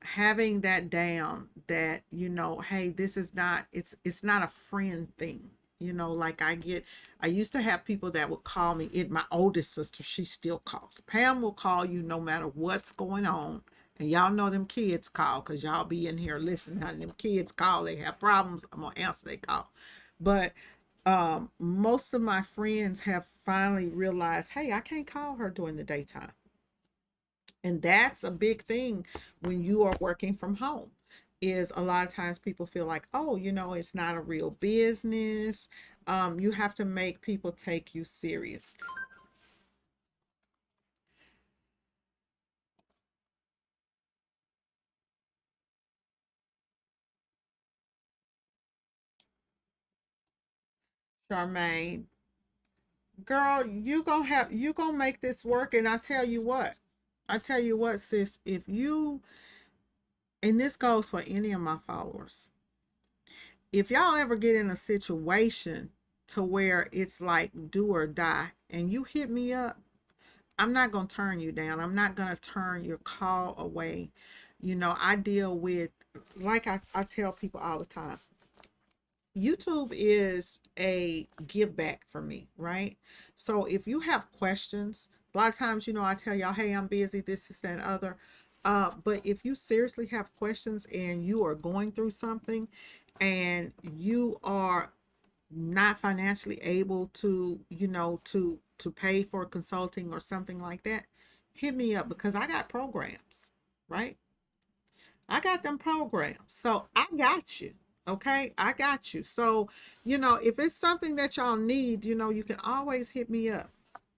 having that down, that hey, this is not, it's not a friend thing. Like I used to have people that would call me. My oldest sister, she still calls. Pam will call you no matter what's going on. And y'all know them kids call, because y'all be in here listening. And them kids call, they have problems, I'm gonna answer they call. But most of my friends have finally realized, hey, I can't call her during the daytime. And that's a big thing when you are working from home, is a lot of times people feel like, oh, it's not a real business. You have to make people take you serious. Charmaine, girl, you gonna make this work. And I tell you what, sis, if you, and this goes for any of my followers, if y'all ever get in a situation to where it's like do or die and you hit me up, I'm not going to turn you down. I'm not going to turn your call away. You know, I deal with, like I tell people all the time, YouTube is a give back for me, right? So if you have questions, a lot of times, you know, I tell y'all, hey, I'm busy, this, that, and other. But if you seriously have questions and you are going through something and you are not financially able to, you know, to pay for consulting or something like that, hit me up because I got programs, right? I got them programs. So I got you. Okay, I got you. So, you know, if it's something that y'all need, you know, you can always hit me up.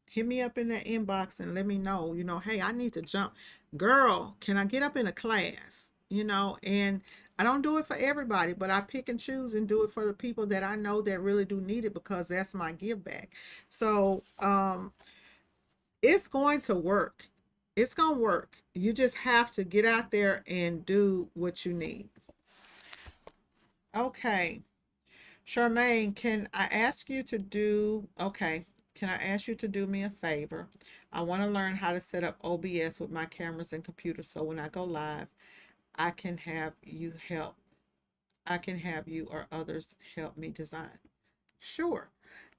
Hit me up in that inbox and let me know, you know, hey, I need to jump. Girl, can I get up in a class? You know, and I don't do it for everybody, but I pick and choose and do it for the people that I know that really do need it because that's my give back. So, it's going to work. It's going to work. You just have to get out there and do what you need. Okay. Charmaine, can I ask you to do, okay, can I ask you to do me a favor? I want to learn how to set up OBS with my cameras and computer so when I go live, I can have you help. I can have you or others help me design. Sure.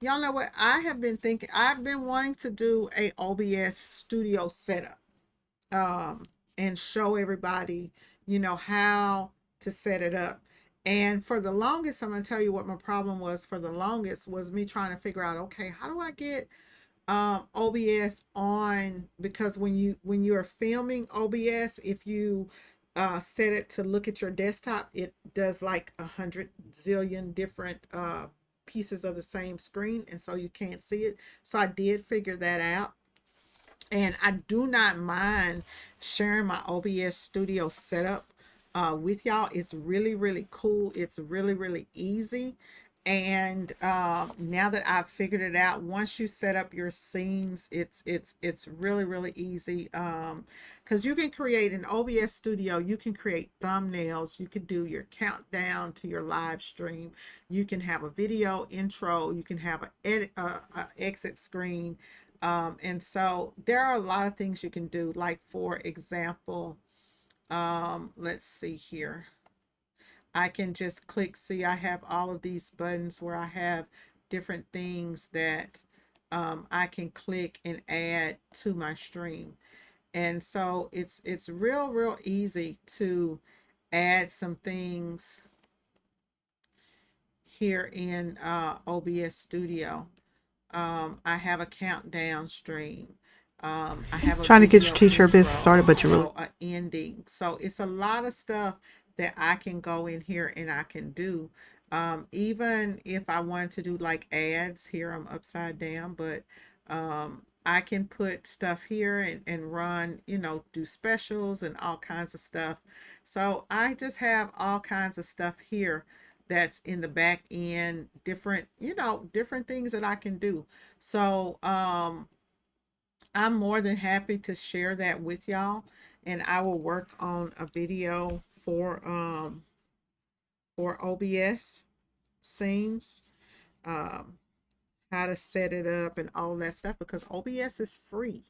Y'all know what? I have been thinking, I've been wanting to do a OBS studio setup. And show everybody, you know, how to set it up. And for the longest, I'm going to tell you what my problem was for the longest was me trying to figure out, okay, how do I get OBS on? Because when you're filming OBS, if you set it to look at your desktop, it does like 100 zillion different pieces of the same screen, and so you can't see it. So I did figure that out. And I do not mind sharing my OBS studio setup with y'all. It's really, really cool. It's really, really easy. And now that I've figured it out, once you set up your scenes, it's really, really easy. Because you can create an OBS studio, you can create thumbnails, you can do your countdown to your live stream, you can have a video intro, you can have an edit, exit screen. And so there are a lot of things you can do. Like for example, let's see here. I can just click, see, I have all of these buttons where I have different things that I can click and add to my stream. And so it's real easy to add some things here in OBS Studio. I have a countdown stream. I have a Trying to get your video teacher business started, intro, but you really so a ending. So it's a lot of stuff that I can go in here and I can do. Even if I wanted to do like ads here, I'm upside down, but I can put stuff here and run, you know, do specials and all kinds of stuff. So I just have all kinds of stuff here that's in the back end, different, you know, different things that I can do. So I'm more than happy to share that with y'all, and I will work on a video for OBS scenes, um how to set it up and all that stuff because OBS is free.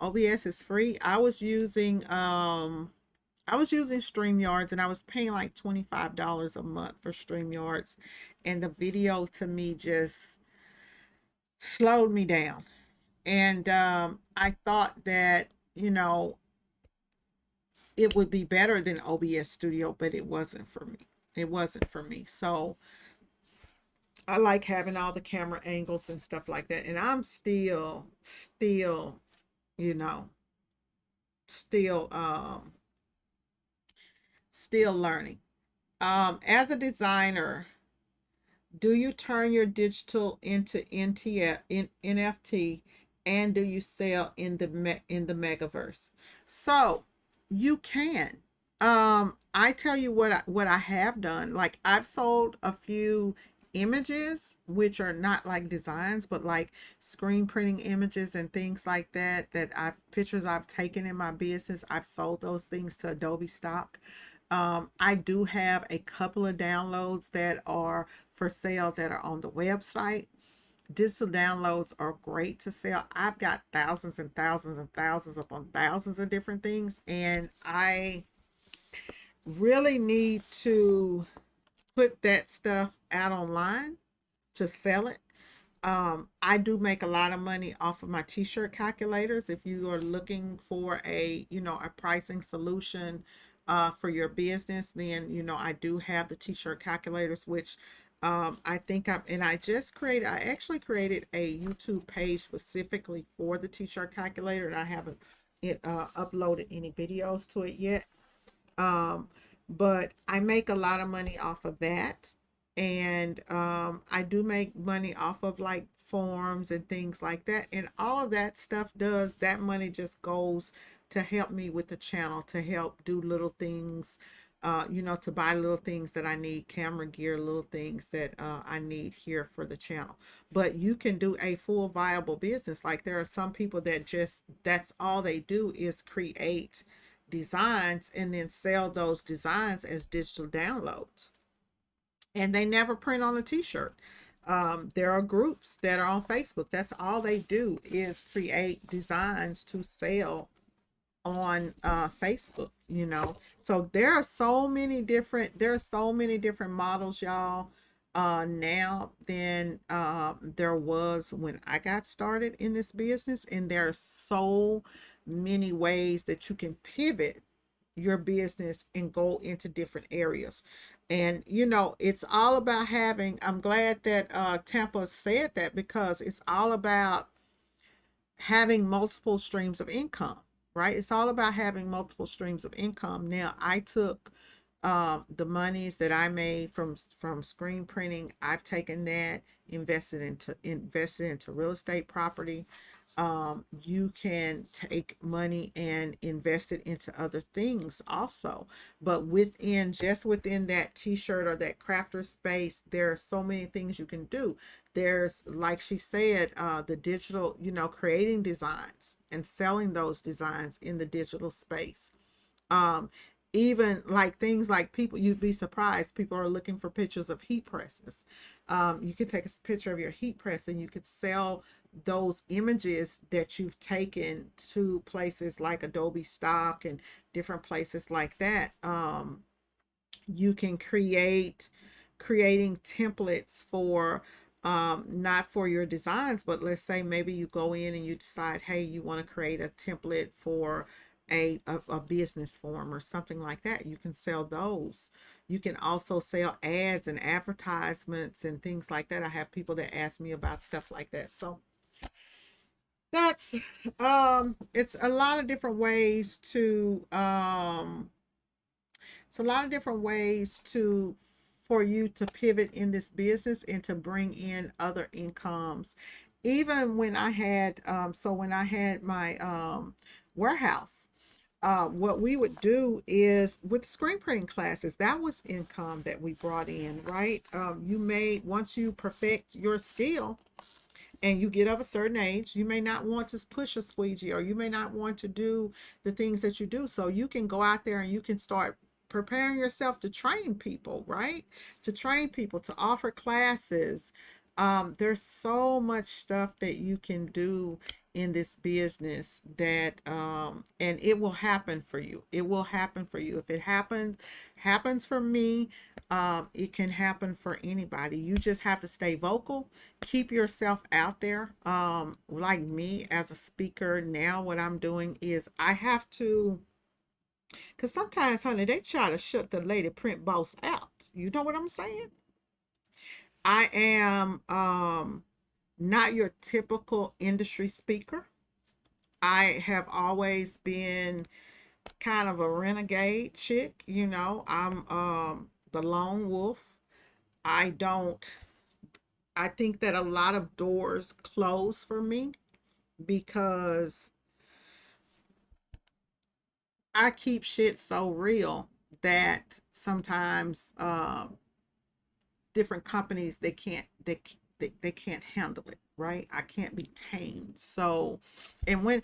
OBS is free. I was using StreamYards and I was paying like $25 a month for StreamYards, and the video to me just slowed me down. And I thought that, you know, it would be better than OBS Studio, but it wasn't for me. It wasn't for me. So I like having all the camera angles and stuff like that. And I'm still, you know, still, still learning. As a designer, do you turn your digital into NFT, and do you sell in the megaverse? So you can. I tell you what I have done. Like I've sold a few images which are not like designs but like screen printing images and things like that, that I've pictures I've taken in my business. I've sold those things to Adobe stock. I do have a couple of downloads that are for sale that are on the website. Digital downloads are great to sell. I've got thousands and thousands and thousands upon thousands of different things, and I really need to put that stuff out online to sell it. I do make a lot of money off of my t-shirt calculators. If you are looking for a, a pricing solution for your business, then, I do have the t-shirt calculators, which I think I actually created a YouTube page specifically for the t-shirt calculator, and I haven't uploaded any videos to it yet. Um, but I make a lot of money off of that. And I do make money off of like forms and things like that. And all of that stuff that money just goes to help me with the channel, to help do little things, to buy little things that I need, camera gear, little things that I need here for the channel. But you can do a full viable business. Like there are some people that that's all they do is create designs and then sell those designs as digital downloads, and they never print on a t-shirt. There are groups that are on Facebook, that's all they do is create designs to sell on Facebook, so there are so many different models, y'all, now than there was when I got started in this business. And there are so many ways that you can pivot your business and go into different areas. And it's all about having, I'm glad that Tampa said that, because it's all about having multiple streams of income, right? It's all about having multiple streams of income. Now, I took the monies that I made from screen printing. I've taken that, invested into real estate property. You can take money and invest it into other things also. But within that t-shirt or that crafter space, there are so many things you can do. There's, like she said, the digital, creating designs and selling those designs in the digital space. Um, Even like things like, people, you'd be surprised, people are looking for pictures of heat presses. You could take a picture of your heat press and you could sell those images that you've taken to places like Adobe Stock and different places like that. You can creating templates for not for your designs, but let's say maybe you go in and you decide, hey, you want to create a template for a business form or something like that. You can sell those. You can also sell ads and advertisements and things like that. I have people that ask me about stuff like that. So that's it's a lot of different ways to it's a lot of different ways to for you to pivot in this business and to bring in other incomes. Even when I had when I had my warehouse, what we would do is with screen printing classes, that was income that we brought in, right? Once you perfect your skill and you get of a certain age, you may not want to push a squeegee, or you may not want to do the things that you do. So you can go out there and you can start preparing yourself to train people, right? To train people, to offer classes. There's so much stuff that you can do in this business that and it will happen for you. It will happen for you. If it happens for me, it can happen for anybody. You just have to stay vocal, keep yourself out there. Like me as a speaker now, what I'm doing is I have to, because sometimes, honey, they try to shut the lady print boss out. You know what I'm saying? I am not your typical industry speaker. I have always been kind of a renegade chick, I'm the lone wolf. I don't I think that a lot of doors close for me because I keep shit so real that sometimes different companies, they can't handle it, right? I can't be tamed. So and when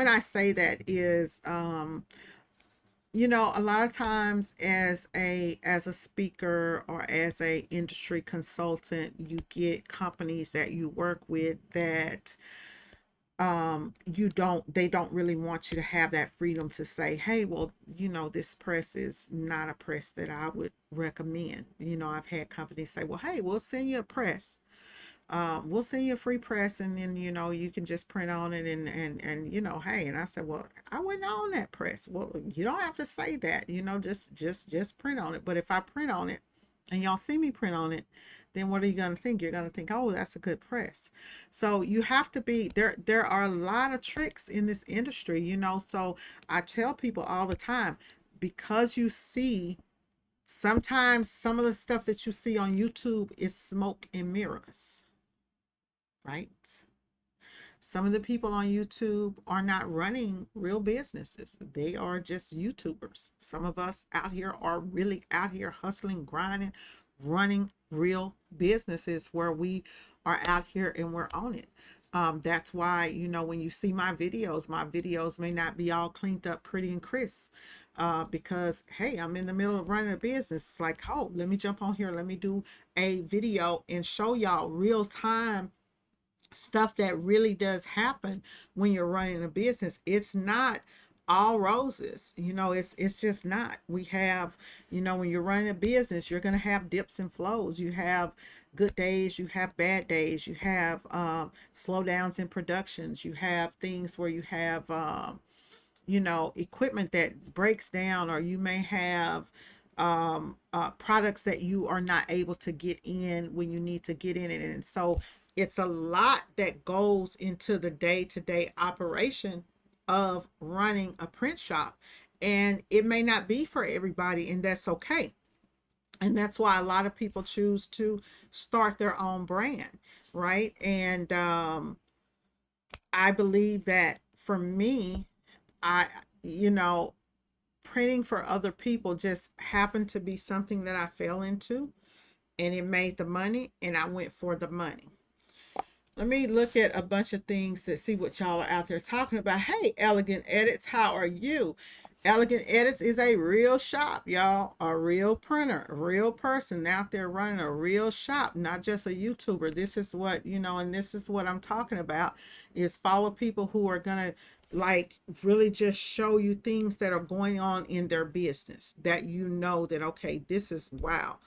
I say that is a lot of times as a speaker or as a industry consultant, you get companies that you work with that you don't they don't really want you to have that freedom to say, hey, well, this press is not a press that I would recommend. I've had companies say, well, hey, we'll send you a press, we'll send you a free press, and then you can just print on it, and hey. And I said, well, I wouldn't own that press. Well, you don't have to say that, just print on it. But if I print on it and y'all see me print on it, then what are you going to think? You're going to think, oh, that's a good press. So you have to be there are a lot of tricks in this industry, so I tell people all the time, because you see sometimes some of the stuff that you see on YouTube is smoke and mirrors, right? Some of the people on YouTube are not running real businesses. They are just YouTubers. Some of us out here are really out here hustling, grinding, running real businesses where we are out here and we're on it. That's why, when you see my videos may not be all cleaned up, pretty and crisp. Because, hey, I'm in the middle of running a business. It's like, oh, let me jump on here. Let me do a video and show y'all real time stuff that really does happen when you're running a business. It's not all roses, it's just not. We have, when you're running a business, you're going to have dips and flows. You have good days, you have bad days, you have slowdowns in productions, you have things where you have equipment that breaks down, or you may have products that you are not able to get in when you need to get in it. And so it's a lot that goes into the day-to-day operation of running a print shop. And it may not be for everybody, and that's okay. And that's why a lot of people choose to start their own brand, right? And I believe that for me, I, you know, printing for other people just happened to be something that I fell into, and it made the money, and I went for the money. Let me look at a bunch of things to see what y'all are out there talking about. Hey, Elegant Edits, how are you? Elegant Edits is a real shop, y'all. A real printer, a real person out there running a real shop, not just a YouTuber. This is what, and this is what I'm talking about, is follow people who are going to like really just show you things that are going on in their business that that, okay, this is wow.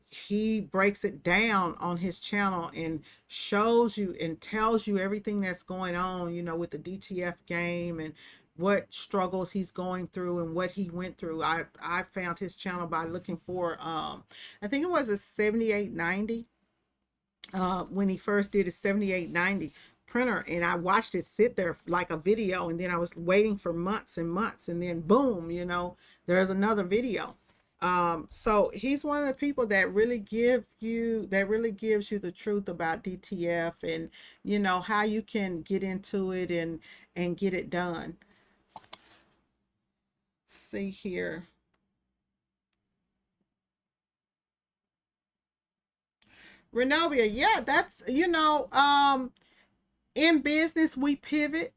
He breaks it down on his channel and shows you and tells you everything that's going on, with the DTF game, and what struggles he's going through and what he went through. I found his channel by looking for I think it was a 7890 when he first did his 7890 printer, and I watched it sit there like a video, and then I was waiting for months and months, and then boom, there's another video. So he's one of the people that really gives you the truth about DTF, and how you can get into it and get it done. Let's see here. Renovia, yeah, that's in business we pivot,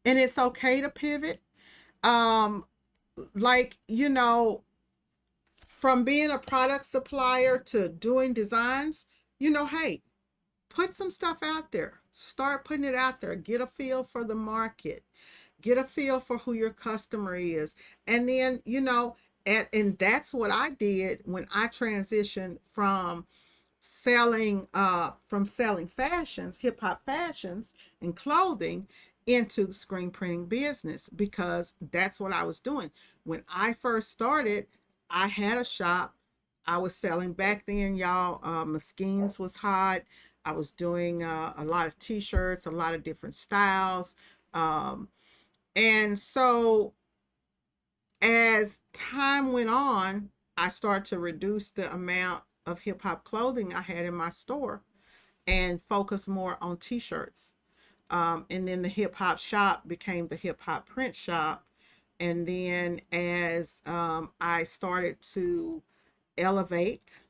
and it's okay to pivot. Um like, from being a product supplier to doing designs, hey, put some stuff out there. Start putting it out there. Get a feel for the market. Get a feel for who your customer is. And then, and that's what I did when I transitioned from selling fashions, hip hop fashions and clothing, into the screen printing business, because that's what I was doing. When I first started, I had a shop. I was selling back then, y'all. Skeins was hot. I was doing a lot of t-shirts, a lot of different styles. And so as time went on, I started to reduce the amount of hip hop clothing I had in my store and focus more on t-shirts. And then the hip hop shop became the hip hop print shop. And then as I started to elevate,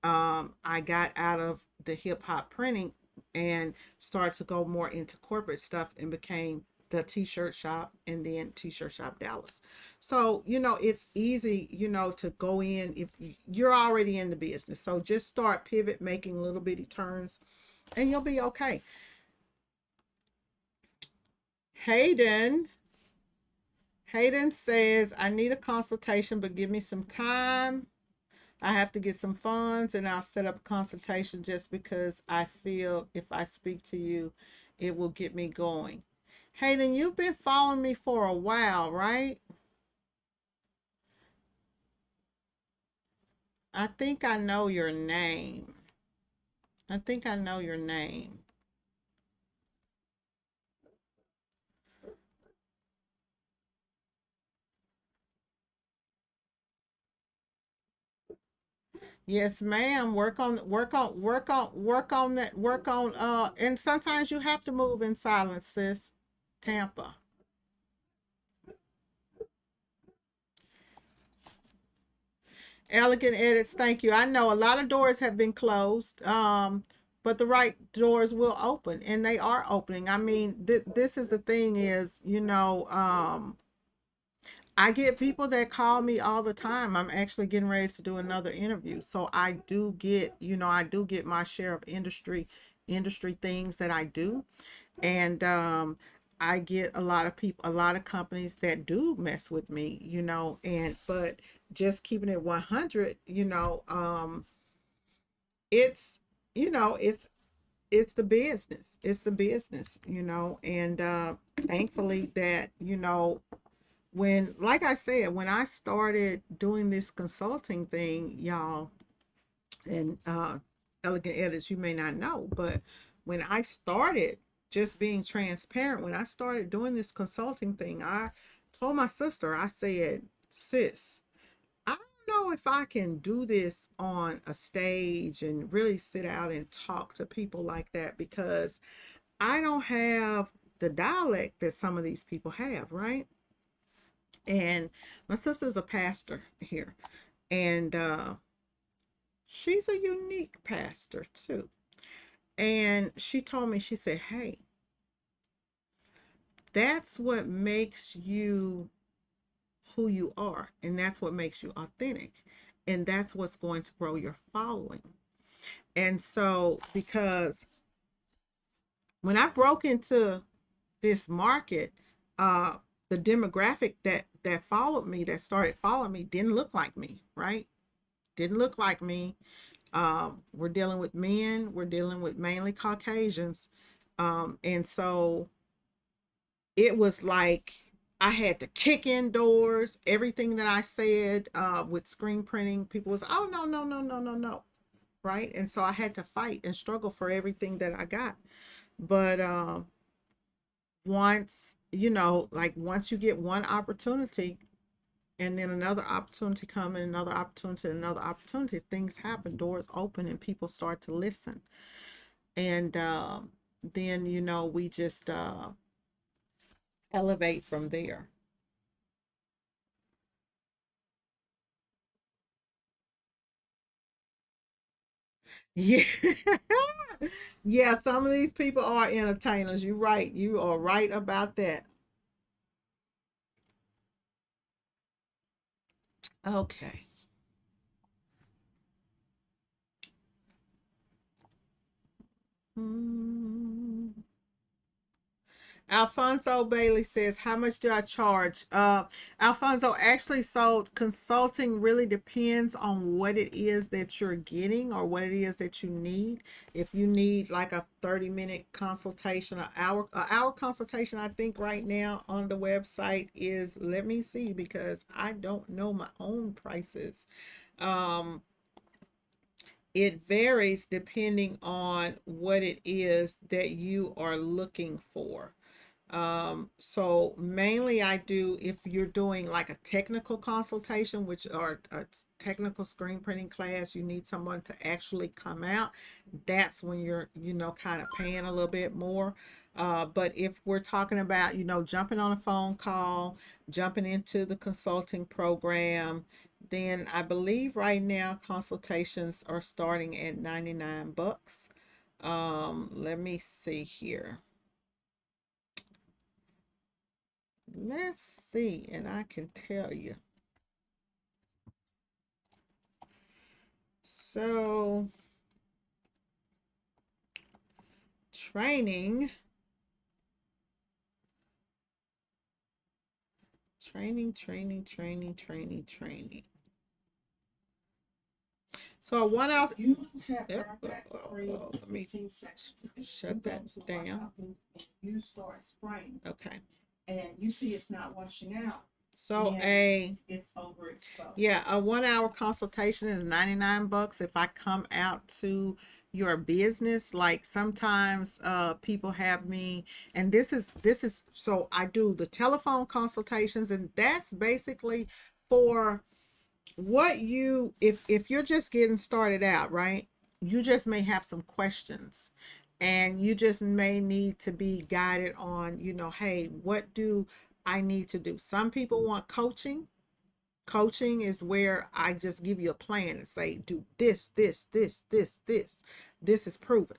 I got out of the hip hop printing and started to go more into corporate stuff and became the t-shirt shop, and then t-shirt shop Dallas. So it's easy to go in if you're already in the business. So just start pivot making little bitty turns and you'll be okay. Hayden Hayden says, I need a consultation, but give me some time. I have to get some funds and I'll set up a consultation just because I feel if I speak to you, it will get me going. Hayden, you've been following me for a while, right? I think I know your name. I think I know your name. Yes, ma'am. Work on and sometimes you have to move in silence, sis. Tampa. Elegant edits, thank you. I know a lot of doors have been closed, but the right doors will open, and they are opening. I mean, this is the thing is, I get people that call me all the time. I'm actually getting ready to do another interview, so I do get my share of industry things that I do, and I get a lot of people, a lot of companies that do mess with me, and but just keeping it 100, it's you know it's the business, and thankfully that when, like I said, when I started doing this consulting thing, y'all, and elegant edits, you may not know, but when I started, just being transparent, when I started doing this consulting thing, I told my sister, I said, sis, I don't know if I can do this on a stage and really sit out and talk to people like that, because I don't have the dialect that some of these people have, right? And my sister's a pastor here, and she's a unique pastor too. And she told me, she said, hey, that's what makes you who you are. And that's what makes you authentic. And that's what's going to grow your following. And so, because when I broke into this market, uh, the demographic that followed me, that started following me, didn't look like me, right? Didn't look like me. We're dealing with men. We're dealing with mainly Caucasians, and so it was like I had to kick in doors. Everything that I said with screen printing, people was, oh no, no, no, no, no, no, right? And so I had to fight and struggle for everything that I got. But once you get one opportunity, and then another opportunity come, and another opportunity, things happen, doors open, and people start to listen. And then we just elevate from there. Yeah. Yeah, some of these people are entertainers. You're right. You are right about that. Okay. Hmm. Alfonso Bailey says, how much do I charge? Alfonso, actually, so consulting really depends on what it is that you're getting or what it is that you need. If you need like a 30-minute consultation, an hour consultation, I think right now on the website is, let me see, because I don't know my own prices. Um, it varies depending on what it is that you are looking for. So mainly I do, if you're doing like a technical consultation, which are a technical screen printing class, you need someone to actually come out. That's when you're, kind of paying a little bit more. But if we're talking about, jumping on a phone call, jumping into the consulting program, then I believe right now consultations are starting at 99 bucks. Let me see here. let's see, and I can tell you. So, training, training. So, one hour. You have Yep. Let me shut that down. You start spraying, Okay. and you see it's not washing out. So it's overexposed. Yeah, a 1 hour consultation is 99 bucks. If I come out to your business, like sometimes people have me, and this is so I do the telephone consultations, and that's basically for what you, if you're just getting started out, right? You just may have some questions, and you just may need to be guided on, hey, what do I need to do? Some people want coaching. Coaching is where I just give you a plan and say, do this. This is proven.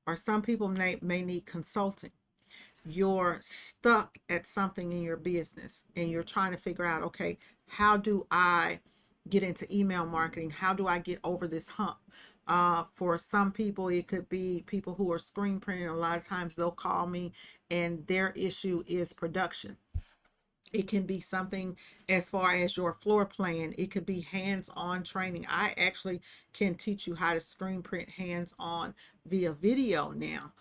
Or some people may need consulting. You're stuck at something in your business and you're trying to figure out, okay, how do I get into email marketing? How do I get over this hump? For some people, it could be people who are screen printing. A lot of times they'll call me and their issue is production. It can be something as far as your floor plan. It could be hands-on training. I actually can teach you how to screen print hands-on via video now.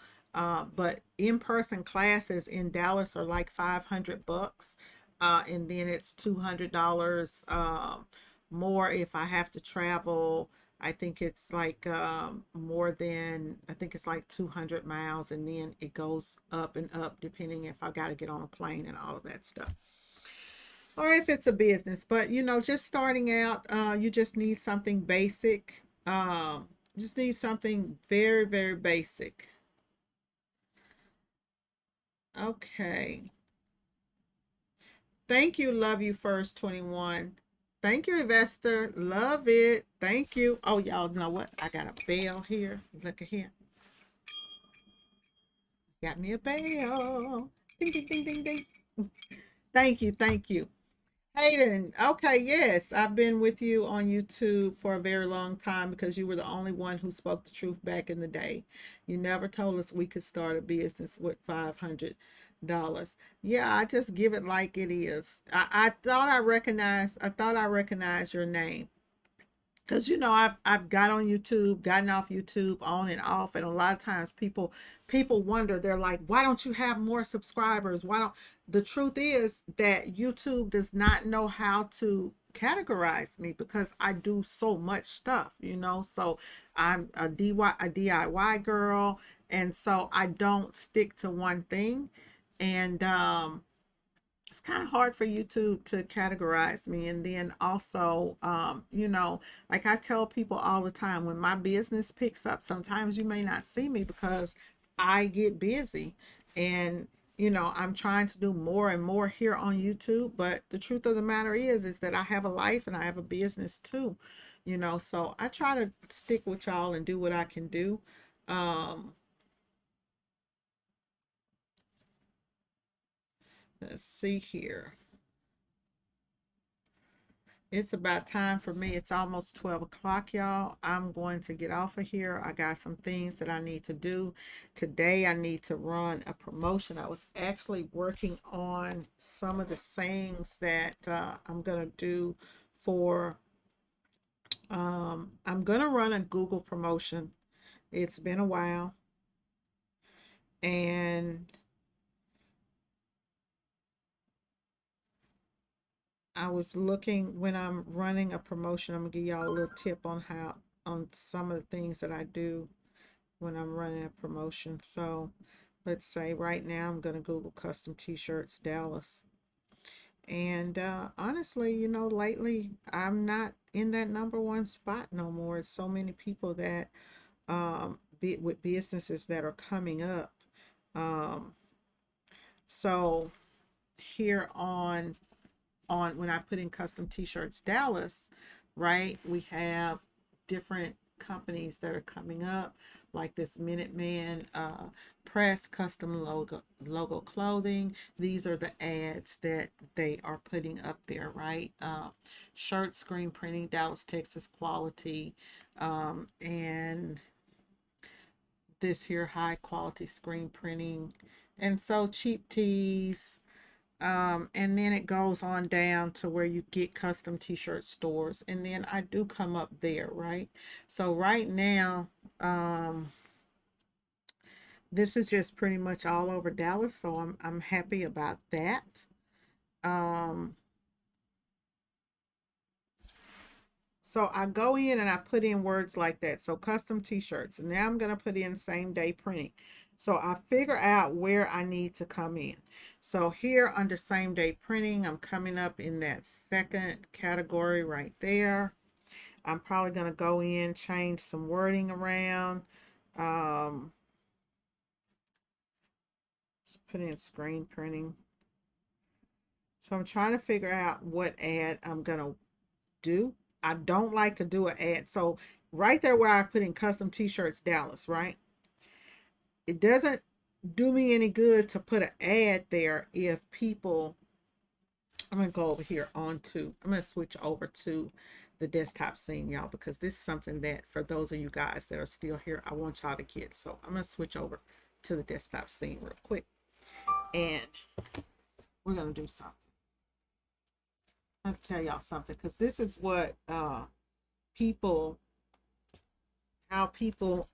But in-person classes in Dallas are like 500 bucks. And then it's $200 more if I have to travel. I think it's like more than, I think it's like 200 miles, and then it goes up and up depending if I got to get on a plane and all of that stuff, or if it's a business. But just starting out, you just need something basic. Just need something very, very basic. Okay. Thank you. Love you first, 21. Thank you, investor. Love it. Thank you. Oh, y'all know what? I got a bell here. Look at here. Got me a bell. Ding, ding, ding, ding, ding. Thank you. Thank you. Hayden, okay, yes, I've been with you on YouTube for a very long time because you were the only one who spoke the truth back in the day. You never told us we could start a business with $500. Yeah, I just give it like it is. I thought I recognized your name. Because I've got on YouTube, gotten off YouTube on and off, and a lot of times people wonder, they're like, why don't you have more subscribers? Why don't The truth is that YouTube does not know how to categorize me because I do so much stuff. So I'm a DIY girl, and so I don't stick to one thing. And it's kind of hard for YouTube to categorize me. And then also, like I tell people all the time, when my business picks up, sometimes you may not see me because I get busy, and I'm trying to do more and more here on YouTube. But the truth of the matter is that I have a life and I have a business too. So I try to stick with y'all and do what I can do. um let's see here. It's about time for me. It's almost 12 o'clock, y'all. I'm going to get off of here. I got some things that I need to do. Today, I need to run a promotion. I was actually working on some of the sayings that I'm going to do for, I'm going to run a Google promotion. It's been a while. And I was looking, when I'm running a promotion, I'm going to give y'all a little tip on some of the things that I do when I'm running a promotion. So let's say right now I'm going to Google custom t-shirts Dallas. And honestly, lately I'm not in that #1 spot no more. It's so many people that with businesses that are coming up. Um, so here on when I put in custom t-shirts Dallas, right, we have different companies that are coming up, like this Minuteman Press custom logo clothing. These are the ads that they are putting up there, right? Shirt screen printing, Dallas, Texas quality, and this here high quality screen printing, and so cheap tees, and then it goes on down to where you get custom t-shirt stores, and then I do come up there, right? So right now, this is just pretty much all over Dallas, so I'm happy about that. um So I go in and I put in words like that. So custom t-shirts. And now I'm going to put in same day printing. So I figure out where I need to come in. So here under same day printing, I'm coming up in that second category right there. I'm probably going to go in, change some wording around. Just put in screen printing. So I'm trying to figure out what ad I'm going to do. I don't like to do an ad. So right there where I put in custom t-shirts Dallas, right? It doesn't do me any good to put an ad there if people, I'm going to go over here I'm going to switch over to the desktop scene, y'all, because this is something that for those of you guys that are still here, I want y'all to get. So I'm going to switch over to the desktop scene real quick, and we're going to do something. I'll tell y'all something, because this is what people, how people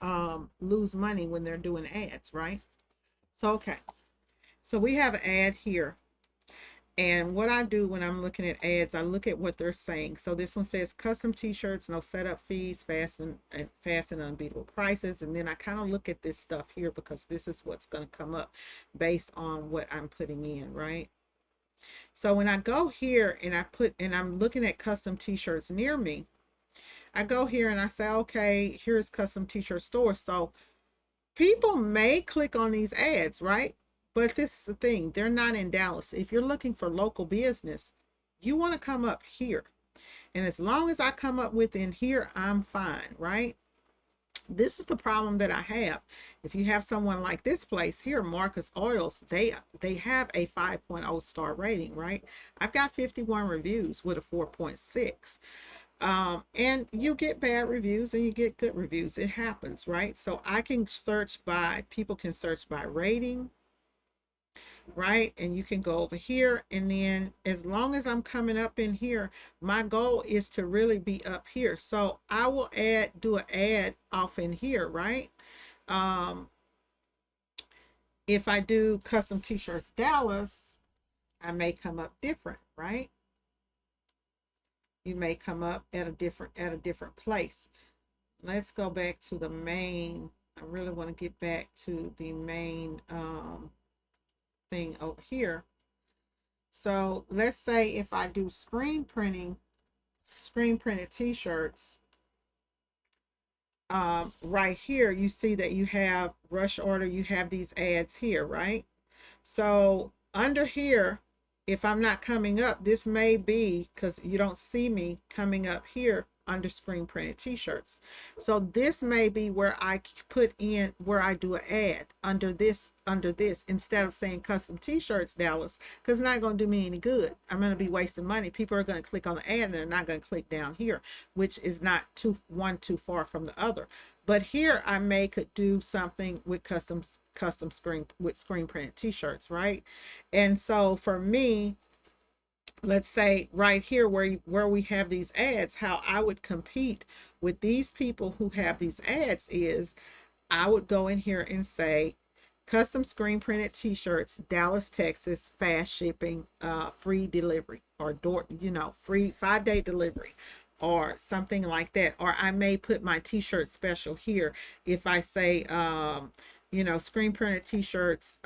lose money when they're doing ads, right? So okay, so we have an ad here, and what I do when I'm looking at ads, I look at what they're saying. So this one says custom t-shirts, no setup fees, fast and unbeatable prices. And then I kind of look at this stuff here, because this is what's going to come up based on what I'm putting in, right? So when I go here and I'm looking at custom t-shirts near me, I go here and I say, okay, here's custom t-shirt store. So people may click on these ads, right? But this is the thing, they're not in Dallas. If you're looking for local business, you want to come up here. And as long as I come up within here, I'm fine, right? This is the problem that I have. If you have someone like this place here, Marcus Oils, they have a 5.0 star rating, right? I've got 51 reviews with a 4.6. And you get bad reviews and you get good reviews. It happens, right? So I can search by, people can search by rating, right? And you can go over here, and then as long as I'm coming up in here, my goal is to really be up here. So I will do an ad off in here, right? If I do custom t-shirts Dallas, I may come up different, right? You may come up at a different place. Let's go back to the main. I really want to get back to the main thing over here. So let's say if I do screen printed t-shirts, right here, you see that you have rush order, you have these ads here, right? So under here, if I'm not coming up, this may be because you don't see me coming up here under screen printed t-shirts. So this may be where I put in, where I do an ad under this instead of saying custom t-shirts Dallas, because it's not going to do me any good. I'm going to be wasting money. People are going to click on the ad and they're not going to click down here, which is not too far from the other. But here I could do something with custom screen printed t-shirts, right? And so for me, let's say right here where we have these ads, how I would compete with these people who have these ads is I would go in here and say custom screen printed t-shirts, Dallas, Texas, fast shipping, free delivery, or free 5-day delivery, or something like that. Or I may put my t-shirt special here if I say screen printed t-shirts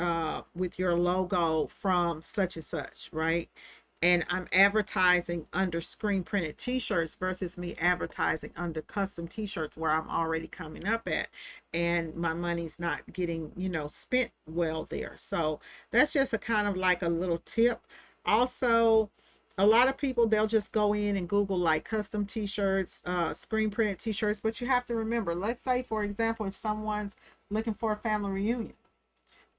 with your logo from such and such, right? And I'm advertising under screen printed t-shirts versus me advertising under custom t-shirts where I'm already coming up at, and my money's not getting spent well there. So that's just a kind of like a little tip. Also, a lot of people, they'll just go in and Google like custom t-shirts, screen printed t-shirts, but you have to remember, let's say for example, if someone's looking for a family reunion,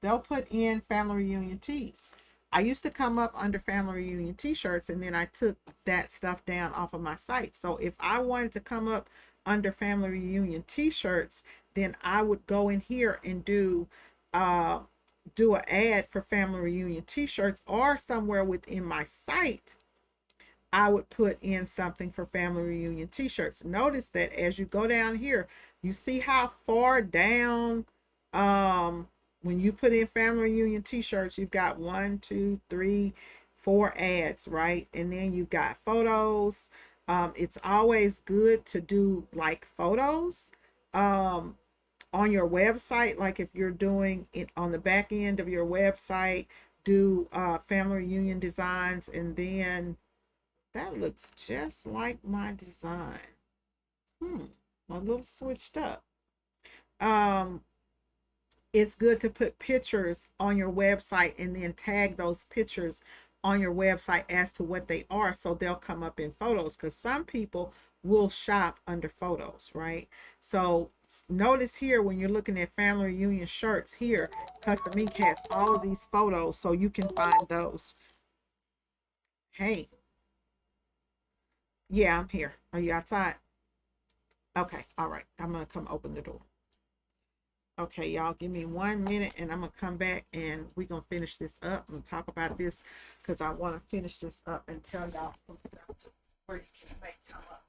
they'll put in family reunion tees. I used to come up under family reunion t-shirts, and then I took that stuff down off of my site. So if I wanted to come up under family reunion t-shirts, then I would go in here and uh do an ad for family reunion t-shirts, or somewhere within my site I would put in something for family reunion t-shirts. Notice that as you go down here, you see how far down, when you put in family reunion t-shirts, you've got 1, 2, 3, 4 ads, right? And then you've got photos. It's always good to do like photos on your website. Like if you're doing it on the back end of your website, do family reunion designs, and then that looks just like my design. A little switched up. Um, it's good to put pictures on your website and then tag those pictures on your website as to what they are, so they'll come up in photos, because some people will shop under photos, right? So notice here when you're looking at family reunion shirts here, Custom Ink has all of these photos, so you can find those. Hey, yeah, I'm here. Are you outside? Okay, all right. I'm gonna come open the door. Okay, y'all, give me 1 minute and I'm gonna come back and we're gonna finish this up and talk about this, because I want to finish this up and tell y'all some stuff where you can make come up.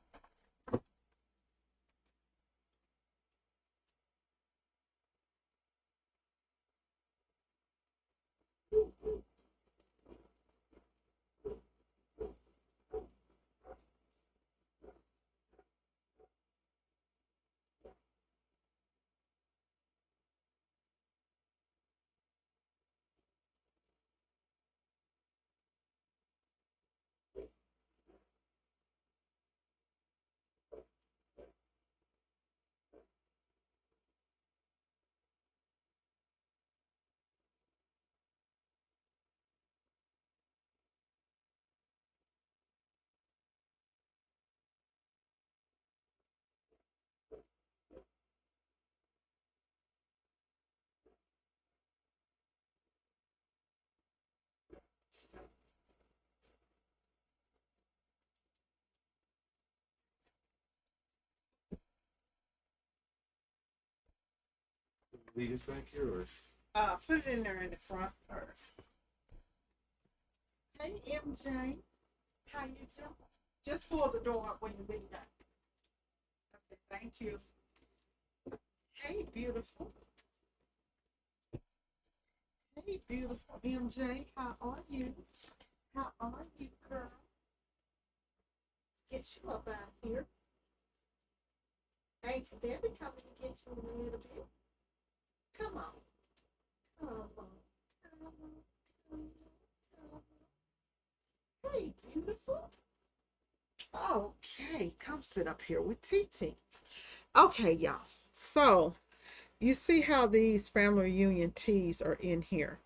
Leave this back here, or Put it in there in the front first. Hey MJ, how you doing? Just pull the door up when you leave that. Okay, thank you. Hey beautiful. Hey beautiful MJ, how are you? How are you, girl? Let's get you up out here. Hey, today we coming to get you in a little bit. Come on. Come on. Come on. Come on. Hey, beautiful. Okay, come sit up here with TT. Okay, y'all. So, you see how these family reunion tees are in here.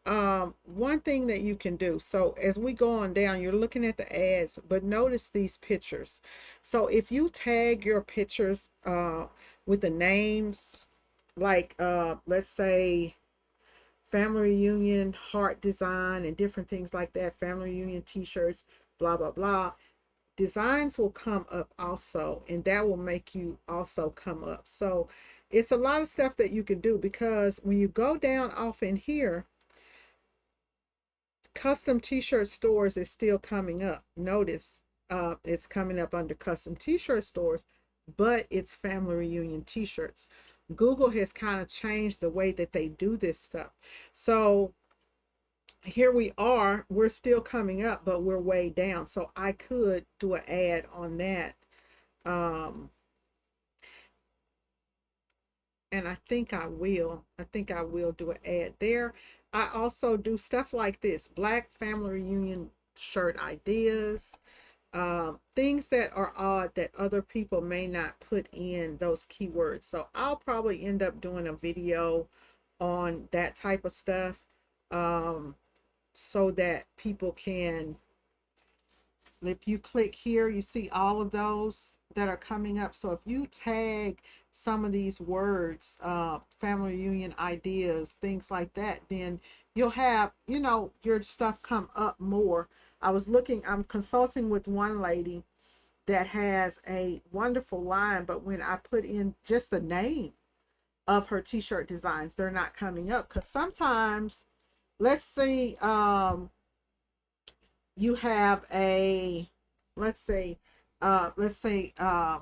One thing that you can do, so as we go on down, you're looking at the ads, but notice these pictures. So if you tag your pictures with the names, like let's say family reunion heart design and different things like that, family reunion t-shirts, blah blah blah, designs will come up also, and that will make you also come up. So it's a lot of stuff that you can do, because when you go down off in here, custom t-shirt stores is still coming up. Notice it's coming up under custom t-shirt stores, but it's family reunion t-shirts. Google has kind of changed the way that they do this stuff. So here we are, we're still coming up, but we're way down. So I could do an ad on that. And I think I will. I think I will do an ad there. I also do stuff like this, Black family reunion shirt ideas, things that are odd that other people may not put in those keywords. So I'll probably end up doing a video on that type of stuff, so that people can If you click here, you see all of those that are coming up. So if you tag some of these words, family reunion ideas, things like that, then you'll have, you know, your stuff come up more. I'm consulting with one lady that has a wonderful line, but when I put in just the name of her t-shirt designs, they're not coming up. Because sometimes, let's see, you have a, let's say, we're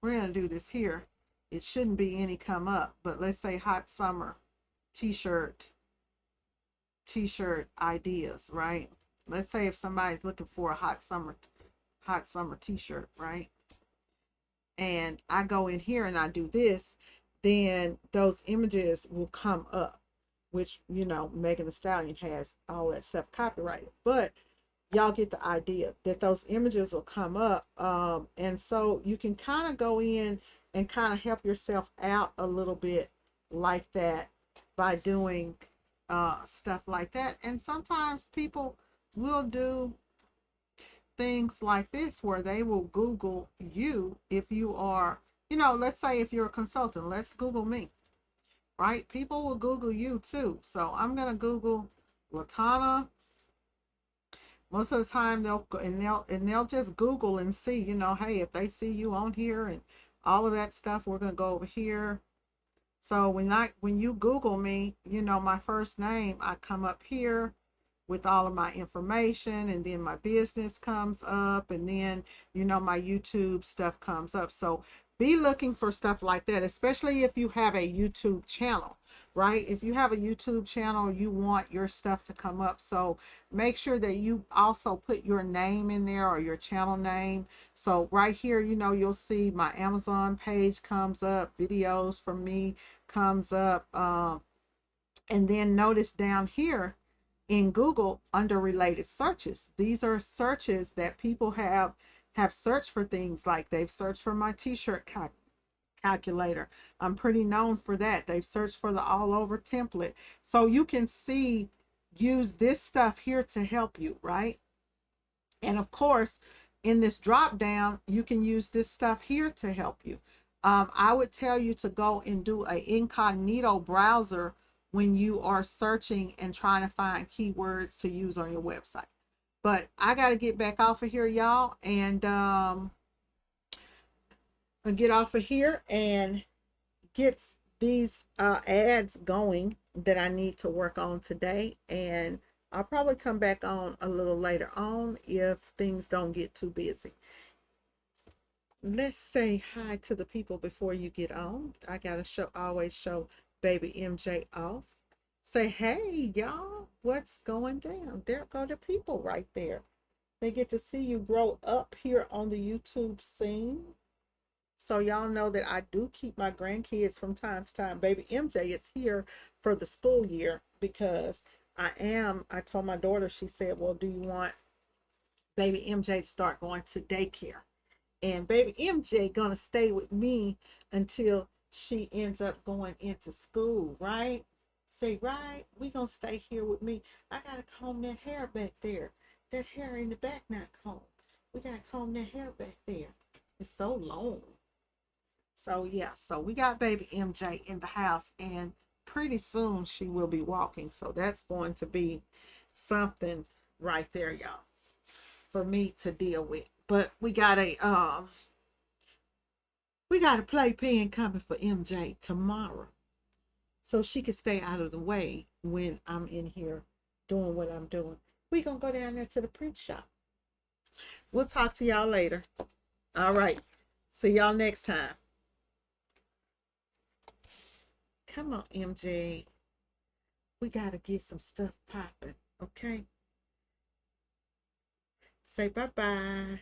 going to do this here. It shouldn't be any come up, but let's say hot summer t-shirt ideas, right? Let's say if somebody's looking for a hot summer t-shirt, right? And I go in here and I do this, then those images will come up, which, you know, Megan Thee Stallion has all that stuff copyrighted. But y'all get the idea that those images will come up. And so you can kind of go in and kind of help yourself out a little bit like that by doing stuff like that. And sometimes people will do things like this where they will Google you if you are, you know, let's say if you're a consultant, let's Google me, right? People will Google you too. So I'm going to Google Latana. Most of the time they'll just Google and see, you know, hey, if they see you on here and all of that stuff, we're going to go over here. So when you Google me, you know, my first name, I come up here with all of my information, and then my business comes up, and then, you know, my YouTube stuff comes up. So be looking for stuff like that, especially if you have a YouTube channel, right? If you have a YouTube channel, you want your stuff to come up. So make sure that you also put your name in there, or your channel name. So right here, you know, you'll see my Amazon page comes up, videos from me comes up. And then notice down here in Google under related searches, these are searches that people have searched for things like they've searched for my t-shirt calculator. I'm pretty known for that. They've searched for the all over template. So you can see, use this stuff here to help you, right? And of course, in this drop down, you can use this stuff here to help you. I would tell you to go and do an incognito browser when you are searching and trying to find keywords to use on your website. But I got to get back off of here, y'all, and get off of here and get these ads going that I need to work on today. And I'll probably come back on a little later on if things don't get too busy. Let's say hi to the people before you get on. I gotta always show baby MJ off. Say, hey y'all, what's going down? There go the people right there. They get to see you grow up here on the YouTube scene. So y'all know that I do keep my grandkids from time to time. Baby MJ is here for the school year because I told my daughter, she said, well, do you want baby MJ to start going to daycare? And baby MJ gonna stay with me until she ends up going into school, right? Say, right, we gonna stay here with me. I gotta comb that hair back there. That hair in the back not combed. We gotta comb that hair back there. It's so long. So yeah, so we got baby MJ in the house, and pretty soon she will be walking. So that's going to be something right there, y'all, for me to deal with. But we got a playpen coming for MJ tomorrow, so she can stay out of the way when I'm in here doing what I'm doing. We gonna go down there to the print shop. We'll talk to y'all later. All right, see y'all next time. Come on, MJ. We gotta get some stuff popping, okay? Say bye-bye.